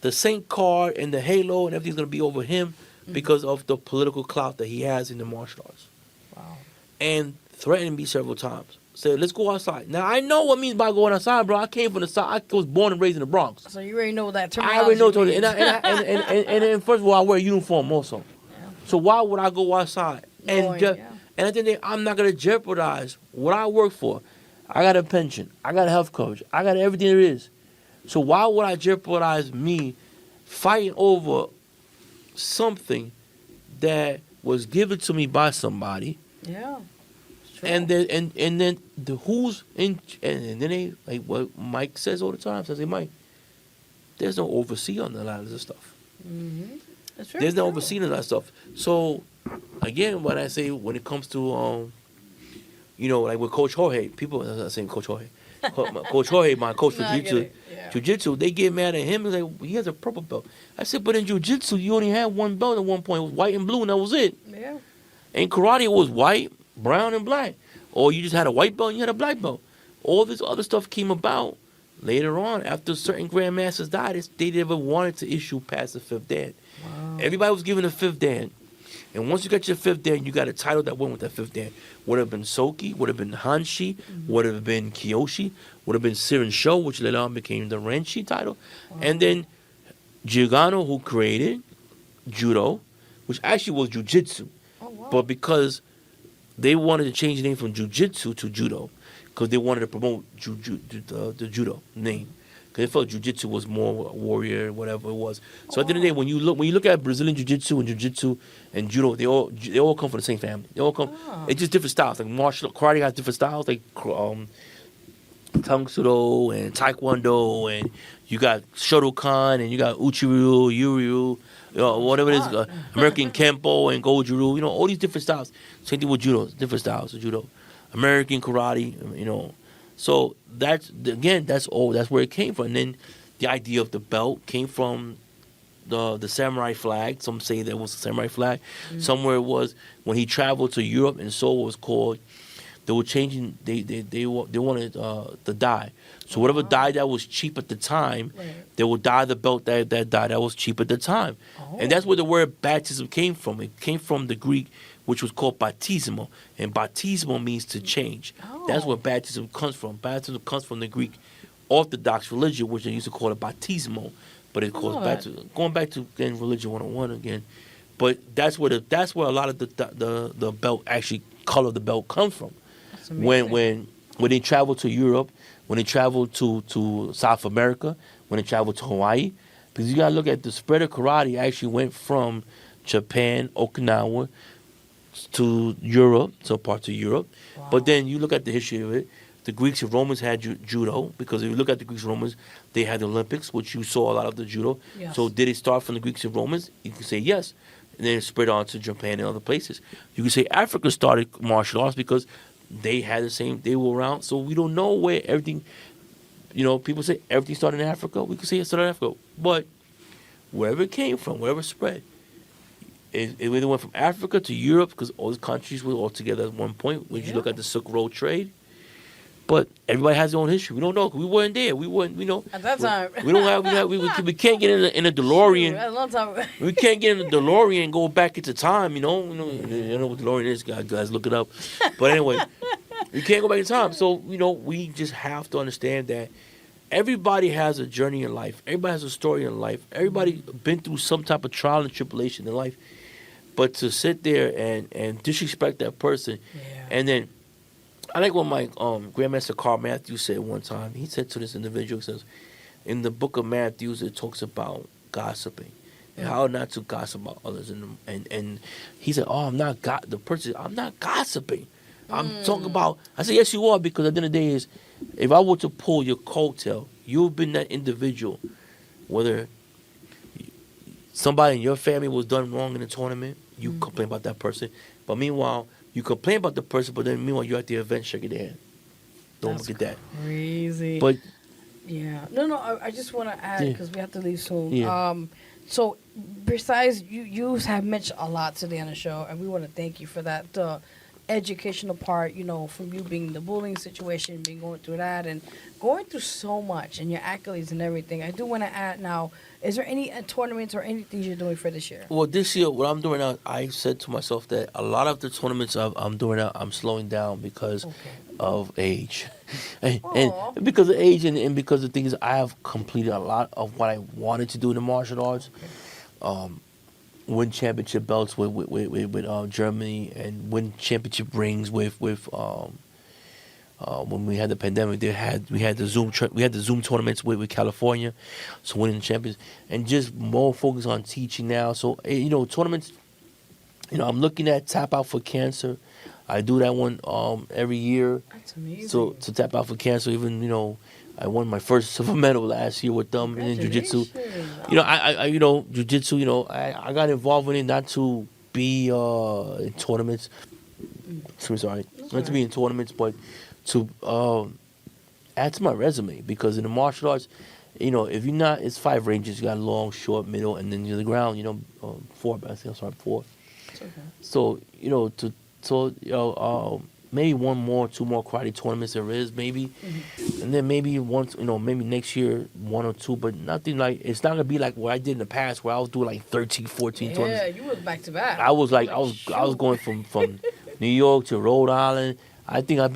the Saint card and the halo and everything's going to be over him because of the political clout that he has in the martial arts. Wow. And threatened me several times. Said, let's go outside. Now, I know what it means by going outside, bro. I came from the South. I was born and raised in the Bronx. So you already know that term. I already know. And first of all, I wear a uniform also. Yeah. So why would I go outside? And at the end of the day, I'm not going to jeopardize what I work for. I got a pension. I got health coverage. I got everything there is. So why would I jeopardize me fighting over something that was given to me by somebody? Yeah. And then the who's in and then they like what Mike says all the time. Says, hey Mike, there's no overseer on a lot of this stuff. That's true. There's no overseeing on that stuff. So again, when I say when it comes to like with Coach Jorge, people are not saying Coach Jorge. Coach Jorge, my coach for jiu-jitsu, they get mad at him and say he has a purple belt. I said, but in jiu-jitsu you only had one belt at one point. It was white and blue and that was it. Yeah. In karate it was white, brown, and black. Or you just had a white belt and you had a black belt. All this other stuff came about later on after certain grandmasters died. They never wanted to issue past the fifth dan. Wow. Everybody was given a fifth dan. And once you got your fifth dan, you got a title that went with that fifth dan. Would have been Soki, would have been Hanshi, would have been Kiyoshi, would have been Sirin Sho, which later on became the Renshi title. Wow. And then Giordano, who created Judo, which actually was Jiu-Jitsu. Oh, wow. But because they wanted to change the name from Jiu-Jitsu to Judo, because they wanted to promote the Judo name. Because they felt Jiu-Jitsu was more warrior, whatever it was. So at the end of the day, when you look at Brazilian Jiu-Jitsu and Jiu-Jitsu and Judo, they all come from the same family. They all come. It's just different styles. Like martial karate has different styles, like Tang Sudo and Taekwondo, and you got Shotokan and you got Uchiru, Yuryu, whatever it is, American Kempo and Goju-Ryu, all these different styles. Same thing with Judo, different styles of Judo. American Karate, So that's where it came from. And then the idea of the belt came from the samurai flag. Some say that was the samurai flag. Somewhere it was when he traveled to Europe and saw what was called. They were changing. They wanted the dye. So whatever dye that was cheap at the time, they would dye the belt that dye that was cheap at the time. And that's where the word baptism came from. It came from the Greek, which was called baptismo, and baptismo means to change. That's where baptism comes from. Baptism comes from the Greek Orthodox religion, which they used to call it baptismo, but it calls baptism. Going back to again, religion 101 again, but that's where a lot of the belt actually color of the belt comes from. When they traveled to Europe, when they traveled to South America, when they traveled to Hawaii, because you gotta look at the spread of karate actually went from Japan, Okinawa, to Europe, some parts of Europe. Wow. But then you look at the history of it, The Greeks and Romans had judo, because if you look at the Greeks and Romans, they had the Olympics, which you saw a lot of the judo. Yes. So did it start from the Greeks and Romans? You can say yes. And then it spread on to Japan and other places. You can say Africa started martial arts because they had the same, they were around. So we don't know where everything, people say everything started in Africa. We can say it started in Africa. But wherever it came from, wherever it spread, it either went from Africa to Europe, because all these countries were all together at one point when you look at the Silk Road trade. But everybody has their own history. We don't know. We weren't there. We weren't. At that time. We don't have. We can't get in a DeLorean. That's a long time. We can't get in a DeLorean and go back into time. You know what DeLorean is. Guys, look it up. But anyway, we can't go back in time. So we just have to understand that everybody has a journey in life. Everybody has a story in life. Everybody been through some type of trial and tribulation in life. But to sit there and disrespect that person, and then. I like what my Grandmaster Carl Matthews said one time. He said to this individual, he says, in the book of Matthews, it talks about gossiping and how not to gossip about others. And he said, I'm not gossiping. I'm talking about, I said, yes, you are, because at the end of the day is, if I were to pull your coattail, you've been that individual, whether somebody in your family was done wrong in a tournament, you complain about that person. But meanwhile, you complain about the person, but then meanwhile you're at the event shaking their hand. Don't forget that. Crazy. But no. I just want to add, because we have to leave soon. Yeah. So besides you have mentioned a lot today on the show, and we want to thank you for that. The educational part, from you being in the bullying situation, being going through that, and going through so much, and your accolades and everything. I do want to add now. Is there any tournaments or anything you're doing for this year? Well, this year, what I'm doing now, I said to myself that a lot of the tournaments I'm doing now, I'm slowing down because of age. and because of age and because the thing is, I have completed a lot of what I wanted to do in the martial arts. Win championship belts with Germany, and win championship rings with when we had the pandemic, we had the Zoom tournaments with California, so winning champions, and just more focus on teaching now. So tournaments, I'm looking at Tap Out for Cancer. I do that one every year. That's amazing. So to Tap Out for Cancer, even I won my first silver medal last year with them in jiu-jitsu. Jiu-jitsu, I got involved in it not to be in tournaments. Not to be in tournaments, but to add to my resume, because in the martial arts, if you're not, it's 5 ranges. You got long, short, middle, and then the ground. 4. I think I'm sorry, 4. It's okay. So maybe 1 more, 2 more karate tournaments there is maybe, and then maybe once maybe next year 1 or 2, but nothing like, it's not gonna be like what I did in the past where I was doing like 13, 14 tournaments. Yeah, you was back to back. I was going from New York to Rhode Island. I think I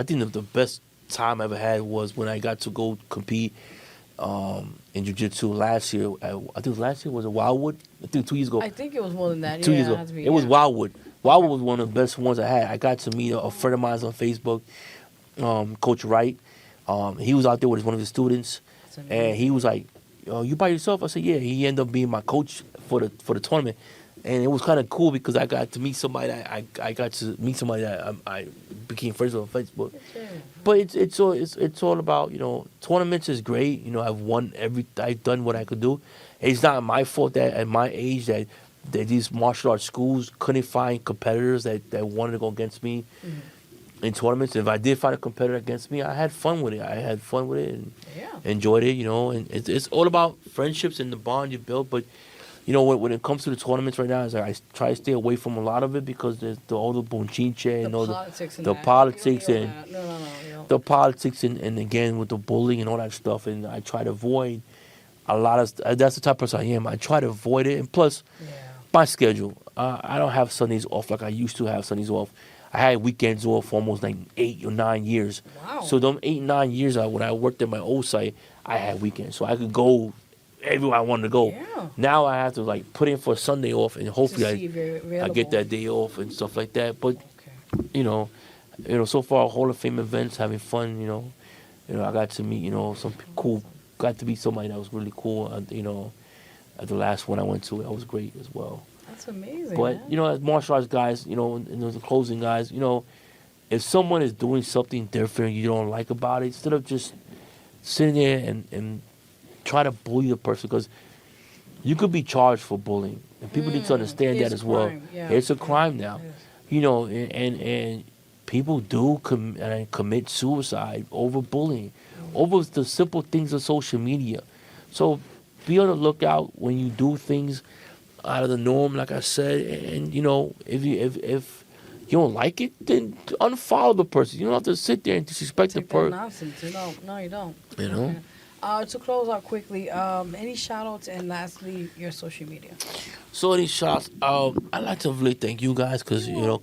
think the best time I ever had was when I got to go compete in jiu-jitsu last year. I think it was last year. Was it Wildwood? I think 2 years ago. I think it was more than that. 2 years ago. It was Wildwood. Wildwood was one of the best ones I had. I got to meet a friend of mine on Facebook, Coach Wright. He was out there with one of his students, and he was like, "You by yourself?" I said, "Yeah." He ended up being my coach for the tournament. And it was kind of cool because I got to meet somebody that I became friends with on Facebook. But it's all about, tournaments is great. I've done what I could do. It's not my fault that at my age that these martial arts schools couldn't find competitors that wanted to go against me in tournaments. If I did find a competitor against me, I had fun with it. And enjoyed it, and it's all about friendships and the bond you build. But when it comes to the tournaments right now, is I try to stay away from a lot of it because there's all the bonchinche and all the politics and the politics and again with the bullying and all that stuff. And I try to avoid a lot of. That's the type of person I am. I try to avoid it. And plus, my schedule. I don't have Sundays off like I used to have Sundays off. I had weekends off for almost like 8 or 9 years. Wow. So them 8, 9 years when I worked at my old site, I had weekends, so I could go everywhere I wanted to go. Yeah. Now I have to put in for a Sunday off, and hopefully I get that day off and stuff like that. But so far Hall of Fame events, having fun. I got to meet some cool. Got to meet somebody that was really cool. At the last one I went to, that was great as well. That's amazing. But man. As martial arts guys, and the closing guys, if someone is doing something different you don't like about it, instead of just sitting there and try to bully the person, because you could be charged for bullying, and people need to understand that as well. Yeah. It's a crime now, Yes. you know, and people do commit suicide over bullying, over the simple things of social media. So be on the lookout when you do things out of the norm, like I said, and you know, if you don't like it, then unfollow the person. You don't have to sit there and disrespect the Take that person. nonsense. No, you don't. You know. To close out quickly, any shout outs, and lastly, your social media. So any shots, I'd like to really thank you guys, because you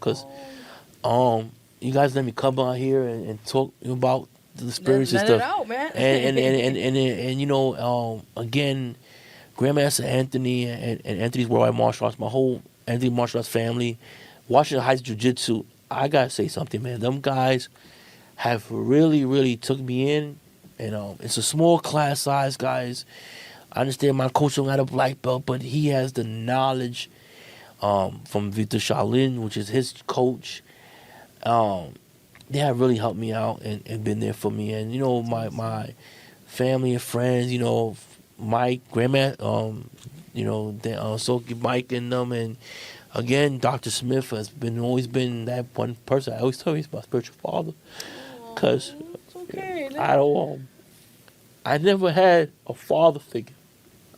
guys let me come out here and talk about the experience and Let stuff. it out, man. And you know, again, Grandmaster Anthony and Anthony's Worldwide Martial Arts, my whole Anthony Martial Arts family, Washington Heights Jiu Jitsu. I gotta say something, man. Them guys have really took me in. And it's a small class size, guys. I understand my coach don't got a black belt, but he has the knowledge from Victor Shaolin, which is his coach. They have really helped me out and been there for me. And, you know, my family and friends, you know, Mike, Grandma, you know, Soki, Mike and them. And, again, Dr. Smith has always been that one person. I always tell him he's my spiritual father. Because I never had a father figure.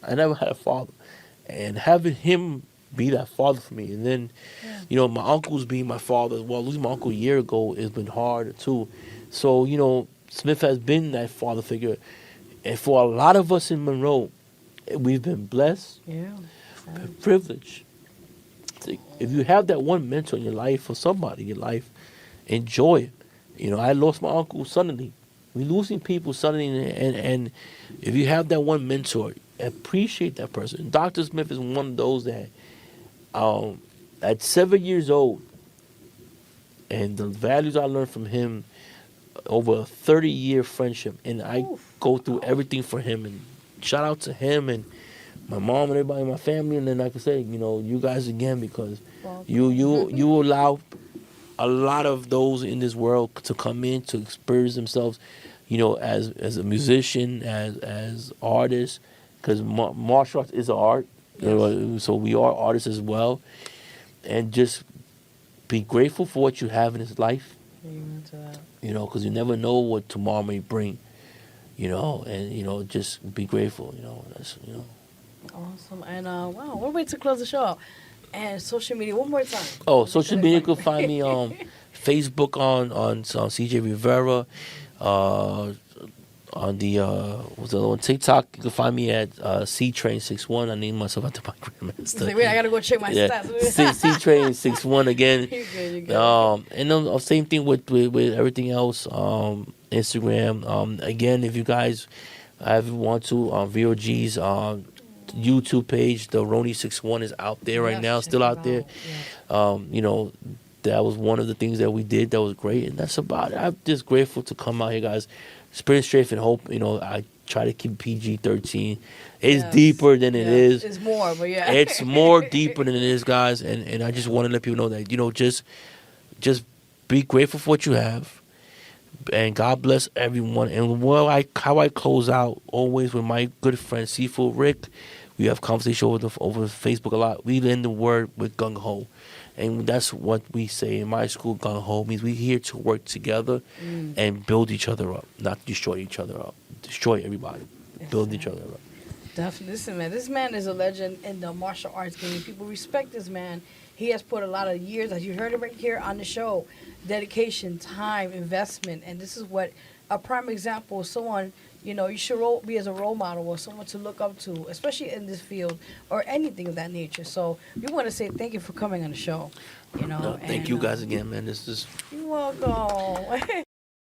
I never had a father. And having him be that father for me, and then, you know, my uncles being my father. Well, losing my uncle a year ago has been hard too. So, you know, Smith has been that father figure. And for a lot of us in Monroe, we've been blessed, been privileged. If you have that one mentor in your life, or somebody in your life, enjoy it. You know, I lost my uncle suddenly. We're losing people suddenly, and if you have that one mentor, appreciate that person. Dr. Smith is one of those that, at 7 years old, and the values I learned from him over a 30-year friendship, and I go through everything for him, and shout out to him and my mom and everybody in my family, and then like I say, you know, you guys again, because you allow a lot of those in this world to come in to experience themselves, you know, as a musician, as artists, because martial arts is an art. Yes. So we are artists as well, and just be grateful for what you have in this life. Amen to that. You know, because you never know what tomorrow may bring. You know, and you know, just be grateful. You know, that's, you know. Awesome. And wow, what a way to close the show out. And social media, one more time. Oh, social media, you can find me on Facebook on CJ Rivera. On the what's the other one? TikTok, you can find me at CTrain61. I named myself after my grandmaster. Wait, I gotta go check my stats. CTrain61 again. You're good. And then same thing with everything else. Instagram. Again, if you guys ever want to, Vero G's YouTube page, the Roni61 is out there right now, still out there. Yeah. You know, that was one of the things that we did that was great, and that's about it. I'm just grateful to come out here, guys. Spirit, strength, and hope. You know, I try to keep PG-13. It's deeper than it is. It's more, but yeah. It's more deeper than it is, guys, and I just want to let people know that, you know, just be grateful for what you have, and God bless everyone. And how I close out always with my good friend Seafood Rick. We have conversation over Facebook a lot. We end the word with gung ho, and that's what we say in my school. Gung ho means we're here to work together and build each other up, not destroy each other up. Destroy everybody, build each other up. Definitely. Listen, man, this man is a legend in the martial arts game. People respect this man. He has put a lot of years, as you heard it right here on the show, dedication, time, investment, and this is what a prime example of someone. You know, you should be as a role model or someone to look up to, especially in this field or anything of that nature. So we want to say thank you for coming on the show. You know, Thank you guys again, man. This is. You're welcome.